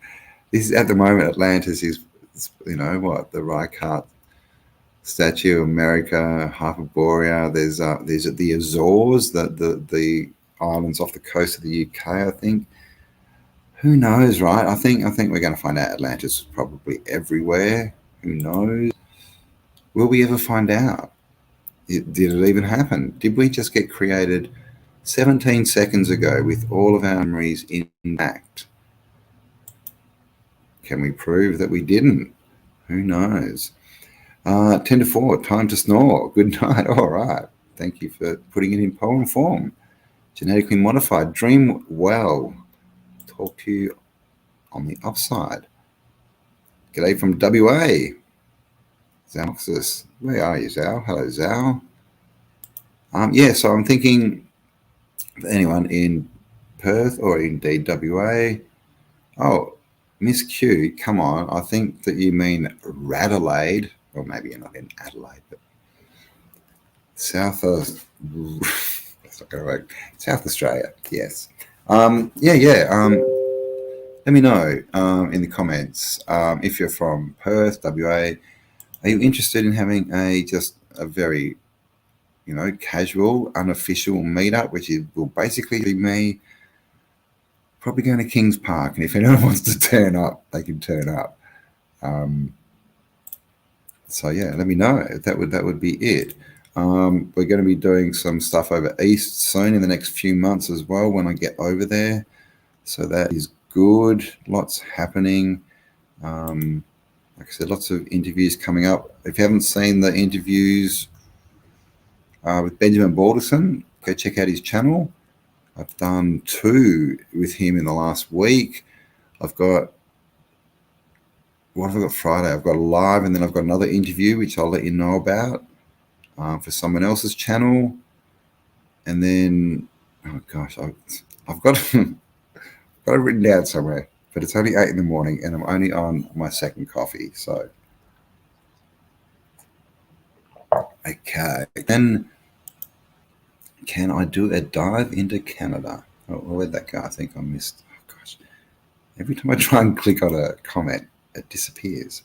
This is, at the moment, Atlantis is, what, the Reichardt statue, America, Hyperborea. There's the Azores, the islands off the coast of the UK, I think. Who knows, right? I think we're going to find out Atlantis is probably everywhere. Who knows? Will we ever find out? Did it even happen? Did we just get created 17 seconds ago with all of our memories intact? Can we prove that we didn't? Who knows? 10 to 4, time to snore. Good night. All right. Thank you for putting it in poem form. Genetically modified. Dream well. Talk to you on the upside. G'day from WA. Zalxis. Where are you, Zal? Hello, Zal. So I'm thinking for anyone in Perth or indeed WA. Oh, Miss Q, come on. I think that you mean Radelaide. Or maybe you're not in Adelaide, but South Australia, yes. Yeah. Let me know in the comments if you're from Perth, WA. Are you interested in having just a very, casual, unofficial meetup, which will basically be me probably going to Kings Park, and if anyone wants to turn up, they can turn up. So yeah, let me know. That would be it. We're going to be doing some stuff over east soon in the next few months as well when I get over there. So that is good. Lots happening. Like I said, lots of interviews coming up. If you haven't seen the interviews with Benjamin Balderson, go check out his channel. I've done 2 with him in the last week. I've got, what have I got Friday? I've got a live, and then I've got another interview, which I'll let you know about for someone else's channel. And then, oh gosh, I've got, got it written down somewhere, but it's only 8 in the morning and I'm only on my second coffee. So, okay. Then, can I do a dive into Canada? Oh, where'd that go? I think I missed. Oh gosh. Every time I try and click on a comment, it disappears.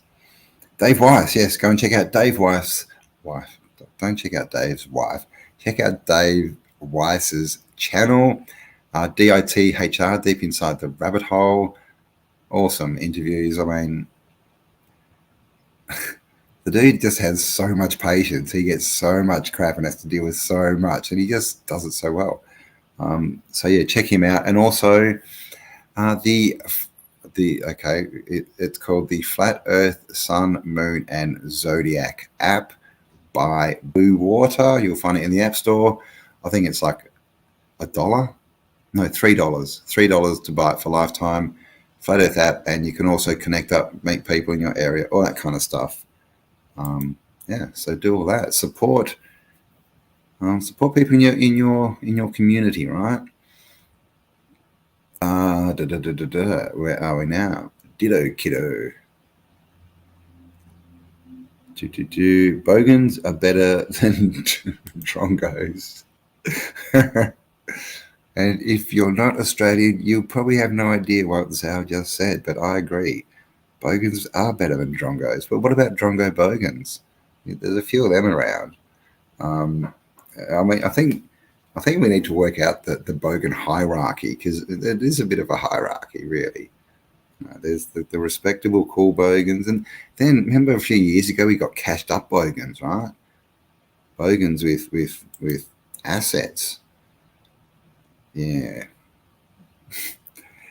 Dave Weiss, yes, go and check out Dave Weiss' wife. Don't check out Dave's wife. Check out Dave Weiss's channel, DITHR, Deep Inside the Rabbit Hole. Awesome interviews. I mean, the dude just has so much patience. He gets so much crap and has to deal with so much, and he just does it so well. So yeah, check him out. And also it's called the Flat Earth, Sun, Moon, and Zodiac app by Blue Water. You'll find it in the App Store. I think it's like $1. No, $3. $3 to buy it for lifetime. Flat Earth app, and you can also connect up, meet people in your area, all that kind of stuff. So do all that. Support people in your community, right? Where are we now? Ditto kiddo. Bogans are better than Drongos. And if you're not Australian, you probably have no idea what Zal just said, but I agree. Bogans are better than Drongos. But what about Drongo Bogans? There's a few of them around. I think we need to work out the Bogan hierarchy, because it is a bit of a hierarchy, really. There's the respectable, cool Bogans, and then remember a few years ago we got cashed up Bogans, right? Bogans with assets. Yeah.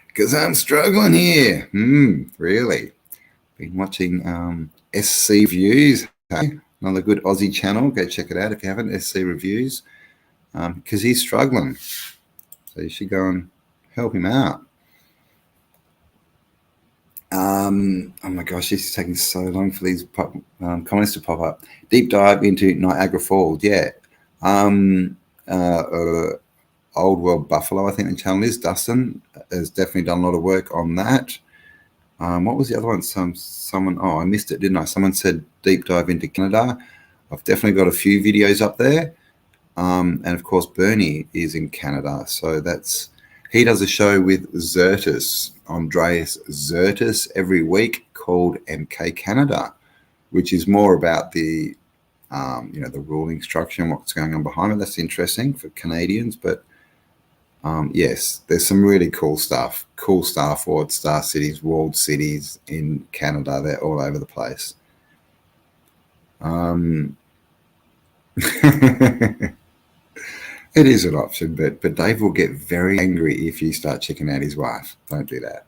Because I'm struggling here. Really. Been watching SC Reviews. Hey? Another good Aussie channel. Go check it out if you haven't. SC Reviews. Because he's struggling. So you should go and help him out. Oh my gosh, this is taking so long for these comments to pop up. Deep dive into Niagara Falls. Yeah. Old World Buffalo, I think the channel is. Dustin has definitely done a lot of work on that. What was the other one? Someone, I missed it, didn't I? Someone said deep dive into Canada. I've definitely got a few videos up there. And of course, Bernie is in Canada. So he does a show with Zertis, Andreas Zertis, every week called MK Canada, which is more about the, the ruling structure and what's going on behind it. That's interesting for Canadians, but yes, there's some really cool stuff. Cool Star Fort, Star Cities, walled cities in Canada. They're all over the place. It is an option, but Dave will get very angry if you start checking out his wife. Don't do that.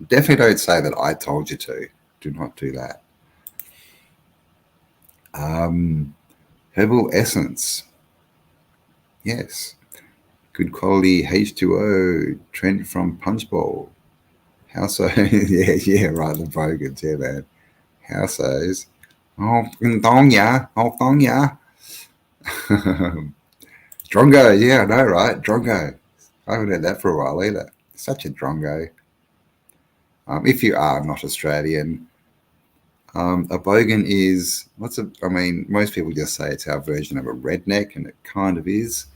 Definitely don't say that I told you to. Do not do that. Herbal Essence. Yes. Good quality H2O. Trent from Punch Bowl. Houseos. yeah, right. The Bogans. Yeah, man. Houseos. Oh, dong ya. Drongo, yeah, I know, right? Drongo. I haven't heard that for a while either. Such a drongo. If you are not Australian, a bogan is, most people just say it's our version of a redneck, and it kind of is.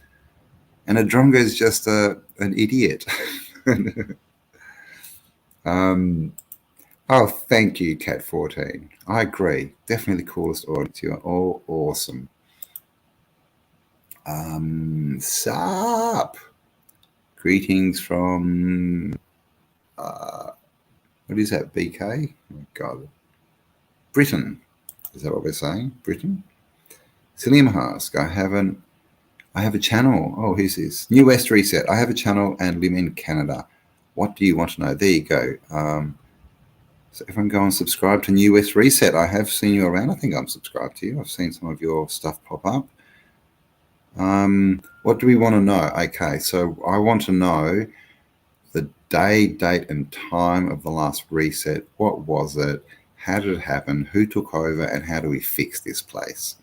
And a drongo is just an idiot. Oh, thank you, Cat14. I agree. Definitely the coolest audience. You're all awesome. Sup? Greetings from, what is that, BK? Oh, my God. Britain. Is that what we're saying? Britain? Salim Hask, I have a channel. Oh, who's this? New West Reset. I have a channel and live in Canada. What do you want to know? There you go. So everyone go and subscribe to New West Reset. I have seen you around. I think I'm subscribed to you. I've seen some of your stuff pop up. What do we want to know? Okay, so I want to know the day, date, and time of the last reset. What was it? How did it happen? Who took over? And how do we fix this place?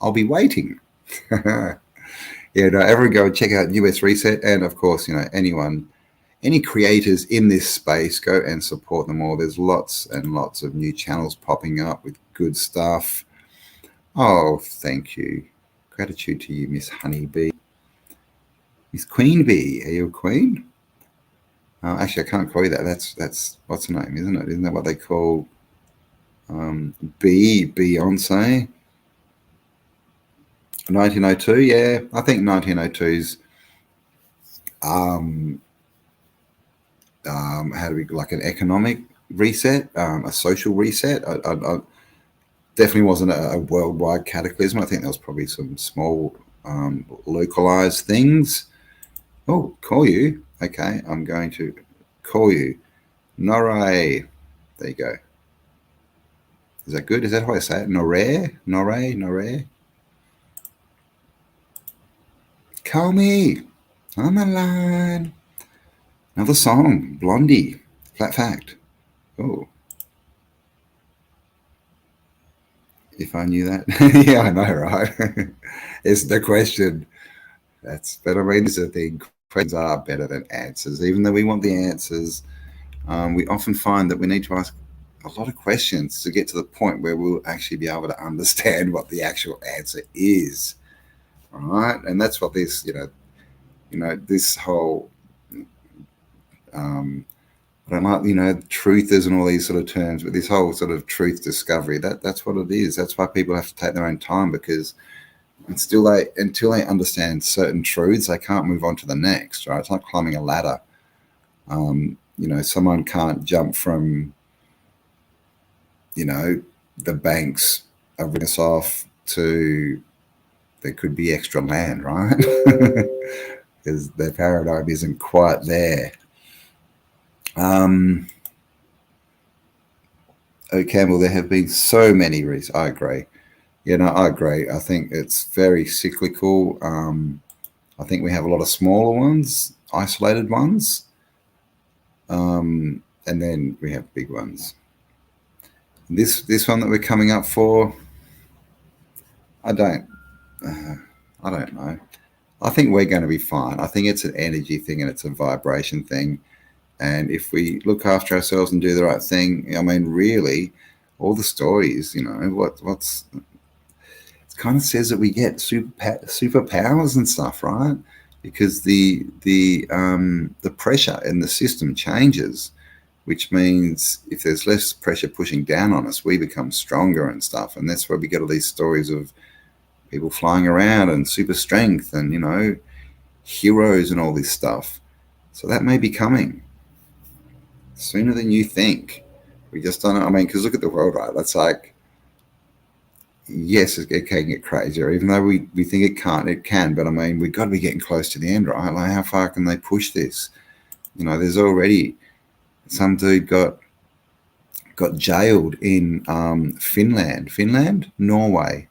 I'll be waiting. Yeah, no, everyone go and check out US Reset. And of course, any creators in this space, go and support them all. There's lots and lots of new channels popping up with good stuff. Oh, thank you. Gratitude to you, Miss Honeybee. Miss Queen Bee, are you a queen? Actually, I can't call you that. That's what's her name, isn't it? Isn't that what they call Beyonce? 1902, yeah. I think 1902's how do we, like, an economic reset, a social reset. I definitely wasn't a worldwide cataclysm. I think there was probably some small localized things. Oh, call you. Okay, I'm going to call you. Noré. There you go. Is that good? Is that how I say it? Noré. Call me. I'm alive. Another song, Blondie. Flat Fact. Oh. If I knew that. Yeah, I know, right? It's the question. But I mean, this is the thing. Questions are better than answers. Even though we want the answers, we often find that we need to ask a lot of questions to get to the point where we'll actually be able to understand what the actual answer is. All right. And that's what this, this whole, I don't like, truthers and all these sort of terms, but this whole sort of truth discovery, that's what it is. That's why people have to take their own time, because until they understand certain truths, they can't move on to the next, right? It's like climbing a ladder. Someone can't jump from, the banks of us off to, there could be extra land, right? Because their paradigm isn't quite there. Oh, Campbell, there have been so many reasons. I agree. I agree. I think it's very cyclical. I think we have a lot of smaller ones, isolated ones, and then we have big ones. This one that we're coming up for, I don't know. I think we're going to be fine. I think it's an energy thing and it's a vibration thing. And if we look after ourselves and do the right thing, I mean, really, all the stories, it kind of says that we get superpowers and stuff, right? Because the pressure in the system changes, which means if there's less pressure pushing down on us, we become stronger and stuff. And that's where we get all these stories of people flying around and super strength and, heroes and all this stuff. So that may be coming sooner than you think. We just don't know. I mean, because look at the world, right? That's like, yes, it can get crazier, even though we think it can't. It can, but I mean, we've got to be getting close to the end, right? Like, how far can they push this? There's already some dude got jailed in Norway.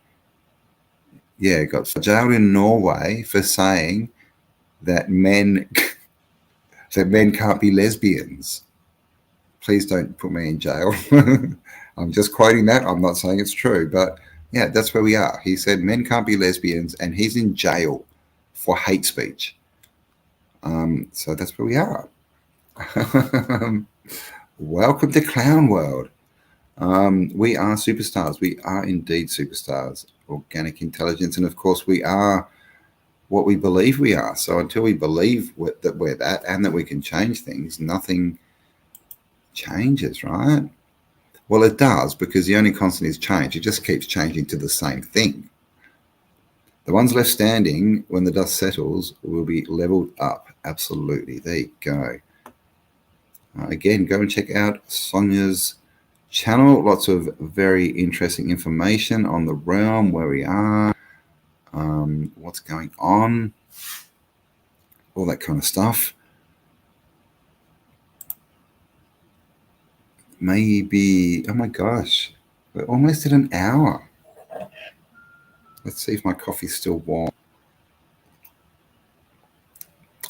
Yeah, got jailed in Norway for saying that men can't be lesbians. Please don't put me in jail. I'm just quoting that. I'm not saying it's true, but yeah, that's where we are. He said men can't be lesbians, and he's in jail for hate speech. So that's where we are. Welcome to Clown World. We are superstars. We are indeed superstars. Organic intelligence, and of course, we are what we believe we are. So until we believe that we're that and that we can change things, nothing changes, right? Well, it does, because the only constant is change. It just keeps changing to the same thing. The ones left standing when the dust settles will be leveled up. Absolutely. There you go. Again, go and check out Sonia's channel. Lots of very interesting information on the realm, where we are, what's going on, all that kind of stuff. Maybe, oh my gosh, we're almost at an hour. Let's see if my coffee's still warm.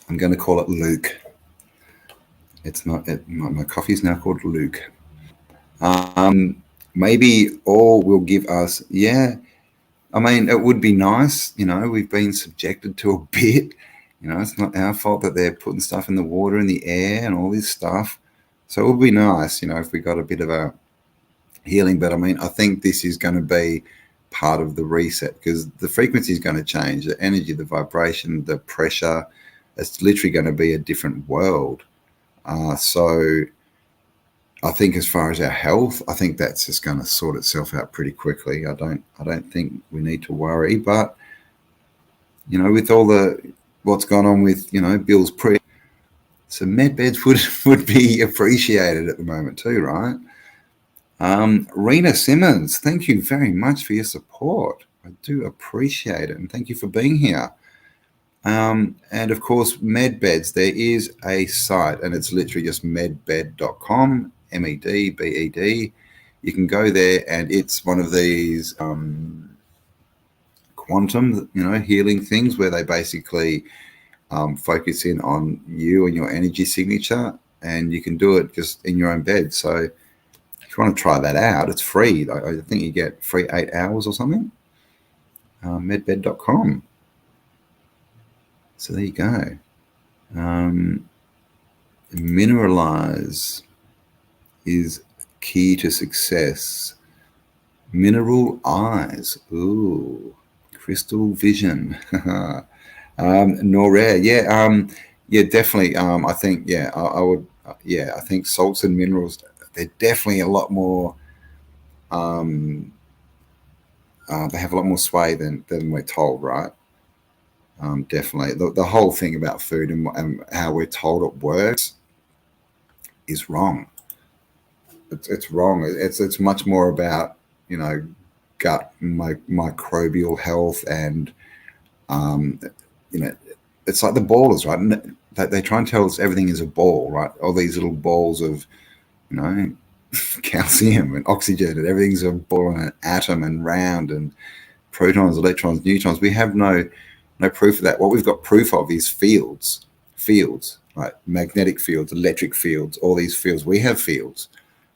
I'm going to call it Luke. It's not, my coffee's now called Luke. Maybe all will give us, yeah. I mean, it would be nice, we've been subjected to a bit. It's not our fault that they're putting stuff in the water and the air and all this stuff. So it would be nice, if we got a bit of a healing. But I mean, I think this is going to be part of the reset, because the frequency is going to change, the energy, the vibration, the pressure. It's literally going to be a different world. So I think as far as our health, I think that's just going to sort itself out pretty quickly. I don't think we need to worry. But with all what's gone on with Bill's pre, so med beds would be appreciated at the moment too, right? Rena Simmons, thank you very much for your support. I do appreciate it, and thank you for being here. And of course, MedBeds, there is a site, and it's literally just medbed.com, MEDBED. You can go there, and it's one of these quantum, healing things, where they basically focus in on you and your energy signature, and you can do it just in your own bed. So if you want to try that out, it's free. I think you get free 8 hours or something. Medbed.com. So there you go. Mineralize is key to success. Mineral eyes. Ooh, crystal vision. Norare. Yeah, definitely. I think, I would. I think salts and minerals, they're definitely a lot more. They have a lot more sway than we're told, right? Definitely. The whole thing about food and how we're told it works is wrong. It's wrong. It's much more about gut microbial health, and it's like the ballers, right? And they try and tell us everything is a ball, right? All these little balls of calcium and oxygen, and everything's a ball and an atom and round, and protons, electrons, neutrons. We have no proof of that. What we've got proof of is fields, right? Magnetic fields, electric fields, all these fields. We have fields,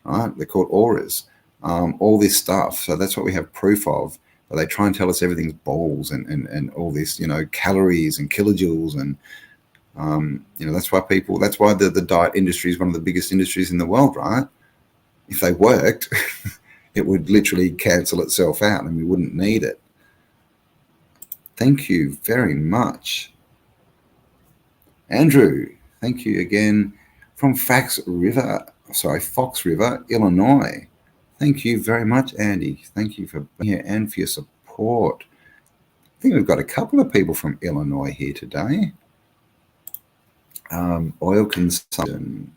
right? They're called auras, all this stuff. So that's what we have proof of. But they try and tell us everything's balls and all this, calories and kilojoules. And, that's why the diet industry is one of the biggest industries in the world, right? If they worked, it would literally cancel itself out and we wouldn't need it. Thank you very much. Andrew, thank you again from Fox River, Illinois. Thank you very much, Andy. Thank you for being here and for your support. I think we've got a couple of people from Illinois here today. Oil consumption,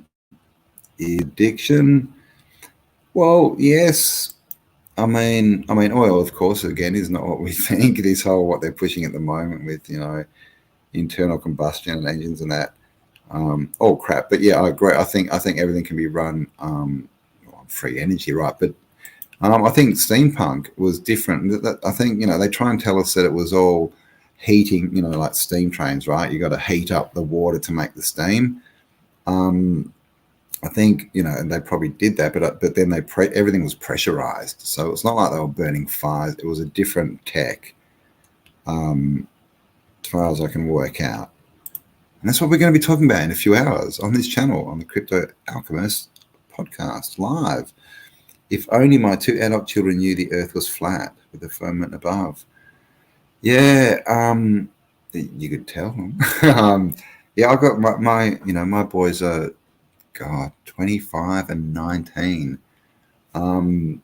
addiction. Well, yes. I mean, oil, of course, again, is not what we think. This whole what they're pushing at the moment with, internal combustion engines and that, all crap. But yeah, I agree. I think everything can be run free energy, right? But I think steampunk was different. I think they try and tell us that it was all heating, like steam trains, right? You got to heat up the water to make the steam. I think, and they probably did that, but then everything was pressurized. So it's not like they were burning fires. It was a different tech, as far as I can work out. And that's what we're going to be talking about in a few hours on this channel, on the Crypto Alchemist podcast live. If only my 2 adult children knew the earth was flat with the firmament above. Yeah, You could tell. Yeah, I got my boys are, God, 25 and 19. And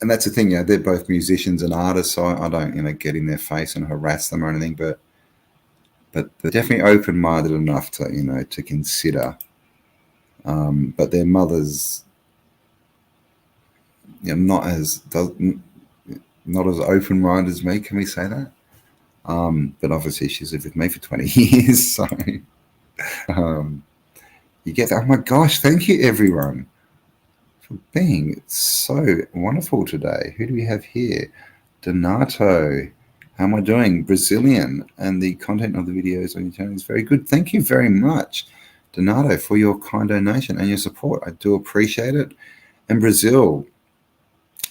that's the thing, they're both musicians and artists, so I don't, get in their face and harass them or anything, but they're definitely open-minded enough to consider. But their mothers, not as open-minded as me. Can we say that? But obviously, she's lived with me for 20 years, so you get that. Oh my gosh! Thank you, everyone, for being so wonderful today. Who do we have here? Donato. How am I doing? Brazilian. And the content of the videos on your channel is very good. Thank you very much, Donato, for your kind donation and your support. I do appreciate it. And Brazil.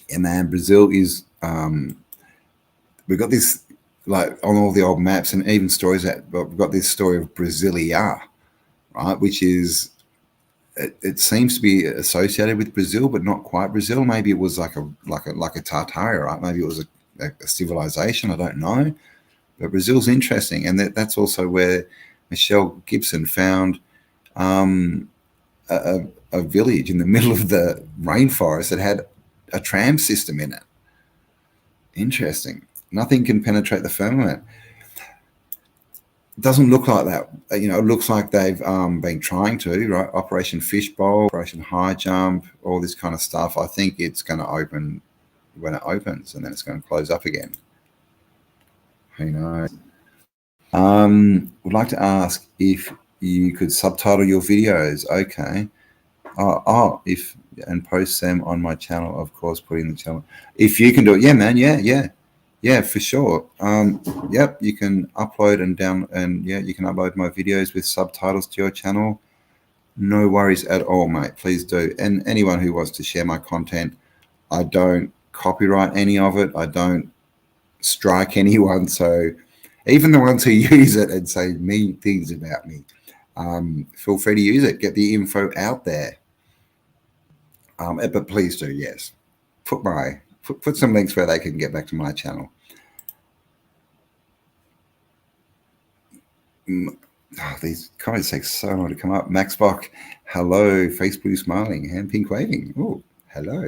Yeah, man, Brazil is, we've got this, like on all the old maps and even stories we've got this story of Brasilia, right? Which is, it seems to be associated with Brazil, but not quite Brazil. Maybe it was like a Tartaria, right? Maybe it was a civilization. I don't know. But Brazil's interesting, and that's also where Michelle Gibson found a village in the middle of the rainforest that had a tram system in it. Interesting. Nothing can penetrate the firmament. It doesn't look like that. It looks like they've been trying to, right? Operation Fishbowl, Operation High Jump, all this kind of stuff. I think it's going to open when it opens, and then it's going to close up again. Who knows? Would like to ask if you could subtitle your videos. Okay. And post them on my channel, of course, put in the channel. If you can do it, yeah, man, yeah, for sure. Yep, you can upload you can upload my videos with subtitles to your channel. No worries at all, mate. Please do. And anyone who wants to share my content, I don't copyright any of it. I don't strike anyone. So even the ones who use it and say mean things about me, feel free to use it. Get the info out there. But please do, yes. Put some links where they can get back to my channel. These comments take so long to come up. Maxbox, hello. Face blue smiling, hand pink waving. Oh, hello.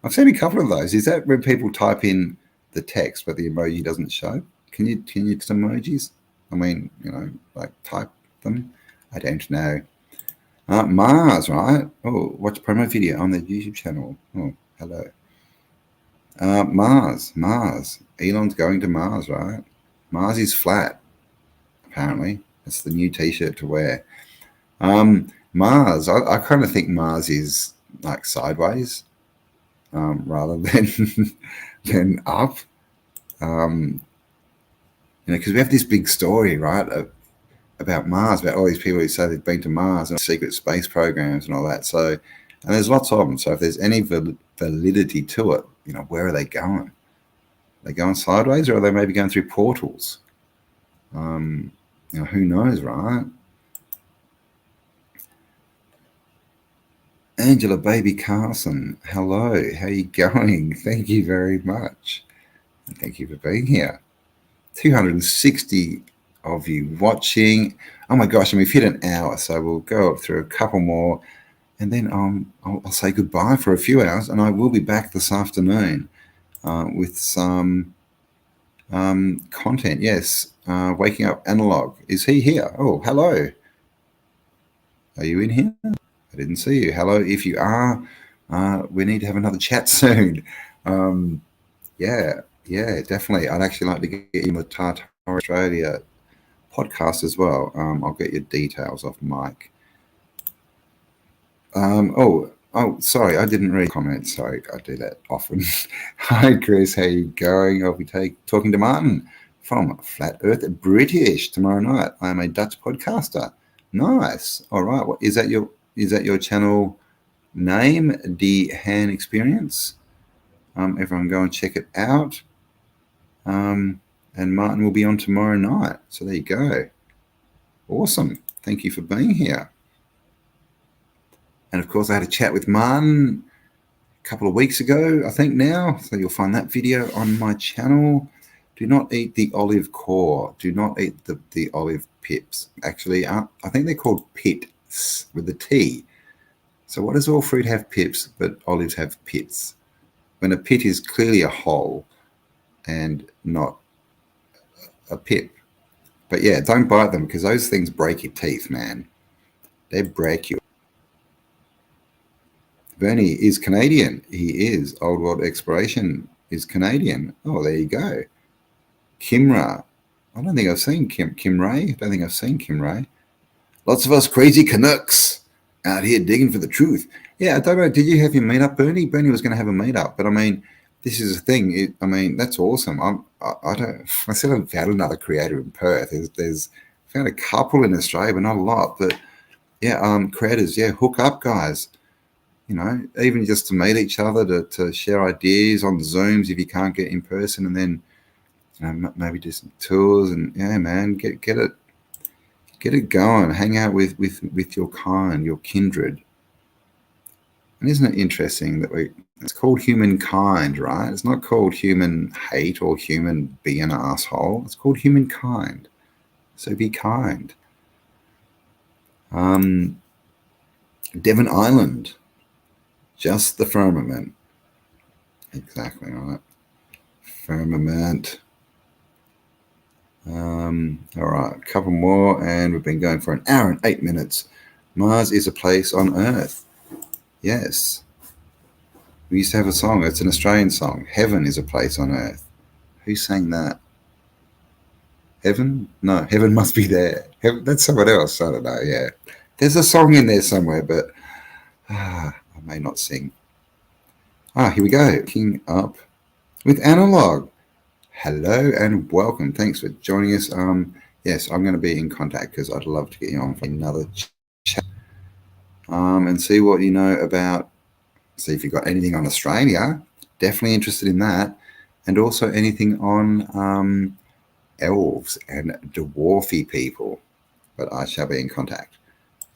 I've seen a couple of those. Is that when people type in the text but the emoji doesn't show? Can you use emojis? I mean, like type them. I don't know. Mars, right? Oh, watch promo video on the YouTube channel. Oh, hello. Mars. Elon's going to Mars, right? Mars is flat, apparently. That's the new T-shirt to wear. Mars. I kind of think Mars is like sideways, rather than up. Because we have this big story, right, about Mars, about all these people who say they've been to Mars and secret space programs and all that. So, and there's lots of them. So if there's any validity to it, where are they going? Are they going sideways, or are they maybe going through portals? Who knows, right? Angela Baby Carson, hello. How are you going? Thank you very much. And thank you for being here. 260 of you watching. Oh my gosh, we've hit an hour, so we'll go through a couple more, and then I'll say goodbye for a few hours, and I will be back this afternoon with some content. Yes, Waking Up Analog. Is he here? Oh, hello. Are you in here? I didn't see you. Hello, if you are. We need to have another chat soon. Yeah, definitely. I'd actually like to get you in the Tartar Australia podcast as well. I'll get your details off Mike. Sorry, I didn't read comments. Sorry, I do that often. Hi, Chris. How you going? I'll be talking to Martin from Flat Earth British tomorrow night. I'm a Dutch podcaster. Nice. All right. Is that your channel name? The Han Experience. Everyone go and check it out. And Martin will be on tomorrow night. So there you go. Awesome. Thank you for being here. And of course, I had a chat with Martin a couple of weeks ago, I think now. So you'll find that video on my channel. Do not eat the olive core. Do not eat the olive pips. Actually, I think they're called pits with the T. So what does all fruit have pips, but olives have pits? When a pit is clearly a hole and not a pip. But yeah, don't bite them because those things break your teeth, man. They break you. Bernie is Canadian. He is. Old World Exploration is Canadian. Oh, there you go. Kimra. I don't think I've seen Kim Ray. I don't think I've seen Kim Ray. Lots of us crazy Canucks out here digging for the truth. Yeah, I don't know. Did you have your meetup, Bernie? Bernie was going to have a meetup, but I mean, this is a thing. I mean, that's awesome. I don't. I still haven't found another creator in Perth. There's found a couple in Australia, but not a lot. But yeah, creators, yeah, hook up, guys. You know, even just to meet each other, to share ideas on Zooms if you can't get in person, and then maybe do some tours and yeah, man, get it going. Hang out with your kind, your kindred. And isn't it interesting that it's called humankind, right? It's not called human hate or human being an asshole. It's called humankind. So be kind. Devon Island. Just the firmament. Exactly right. Firmament. All right, a couple more, and we've been going for an hour and 8 minutes. Mars is a place on Earth. Yes. We used to have a song. It's an Australian song. Heaven is a place on Earth. Who sang that? Heaven? No, heaven must be there. Heaven, that's someone else. I don't know. Yeah. There's a song in there somewhere, but I may not sing. Here we go. King up with Analog. Hello and welcome. Thanks for joining us. Yes, I'm going to be in contact because I'd love to get you on for another chat and see what you know about. See if you've got anything on Australia. Definitely interested in that, and also anything on elves and dwarfy people. But I shall be in contact.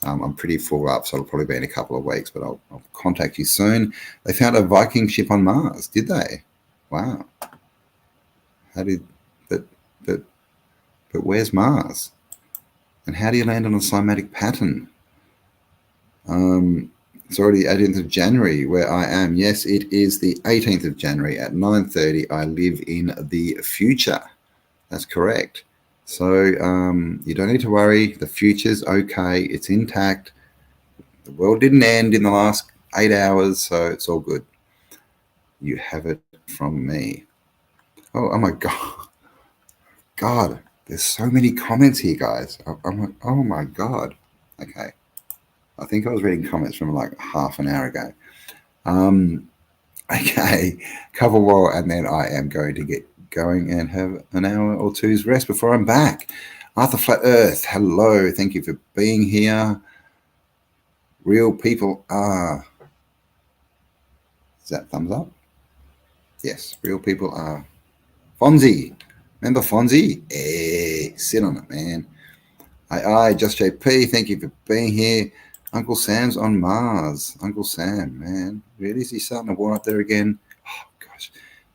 I'm pretty full up, so it'll probably be in a couple of weeks. But I'll contact you soon. They found a Viking ship on Mars, did they? Wow. How did but where's Mars? And how do you land on a cymatic pattern? It's already 18th of January where I am. Yes, it is the 18th of January at 9:30. I live in the future. That's correct. So you don't need to worry. The future's okay. It's intact. The world didn't end in the last 8 hours, so it's all good. You have it from me. Oh my God. God, there's so many comments here, guys. I'm like, oh my God. Okay. I think I was reading comments from like half an hour ago. Okay, couple more, and then I am going to get going and have an hour or two's rest before I'm back. Arthur Flat Earth, hello. Thank you for being here. Real people are. Is that thumbs up? Yes, real people are. Fonzie. Remember Fonzie? Hey, sit on it, man. Aye, Just JP, thank you for being here. Uncle Sam's on Mars. Uncle Sam, man. Really? Is he starting a war up there again? Oh, gosh.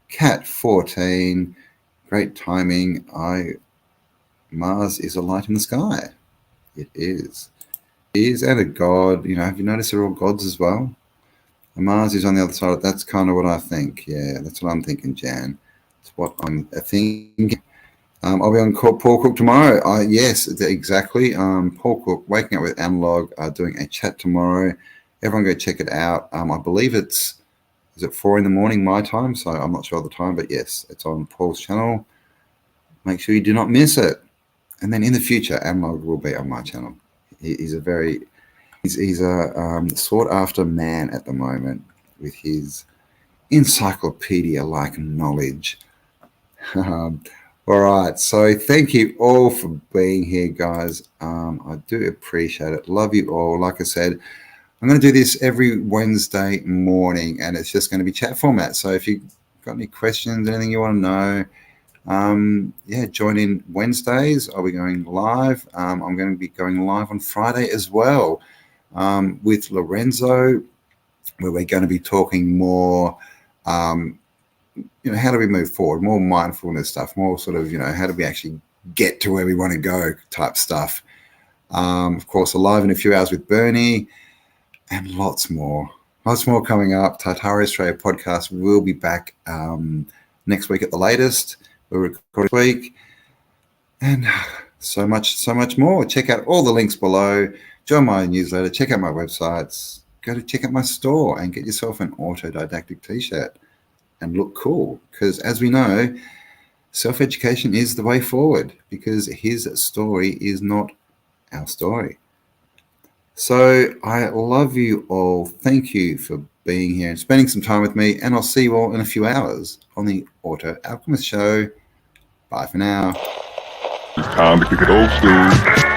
Cat 14. Great timing. Mars is a light in the sky. It is. It is, and a god. You know, have you noticed they're all gods as well? And Mars is on the other side. That's kind of what I think. Yeah, that's what I'm thinking, Jan. It's what I'm thinking. I'll be on Paul Cook tomorrow. Yes, exactly. Paul Cook, Waking Up with Analog, doing a chat tomorrow. Everyone go check it out. I believe is it 4 a.m. my time? So I'm not sure of the time, but yes, it's on Paul's channel. Make sure you do not miss it. And then in the future, Analog will be on my channel. He's a sought after man at the moment with his encyclopedia-like knowledge. All right, so thank you all for being here, guys. I do appreciate it. Love you all. Like I said, I'm going to do this every Wednesday morning, and it's just going to be chat format. So if you've got any questions, anything you want to know, yeah, join in Wednesdays. I'll be going live. I'm going to be going live on Friday as well with Lorenzo, where we're going to be talking more how do we move forward? More mindfulness stuff, more sort of, how do we actually get to where we want to go type stuff. Of course, Alive in a Few Hours with Bernie, and lots more. Lots more coming up. Tatari Australia podcast will be back next week at the latest. We'll record this week. And so much more. Check out all the links below. Join my newsletter. Check out my websites. Go to check out my store and get yourself an autodidactic t-shirt and look cool. Because as we know, self-education is the way forward, because his story is not our story. So I love you all. Thank you for being here and spending some time with me. And I'll see you all in a few hours on the Auto Alchemist Show. Bye for now. It's time to kick it old school.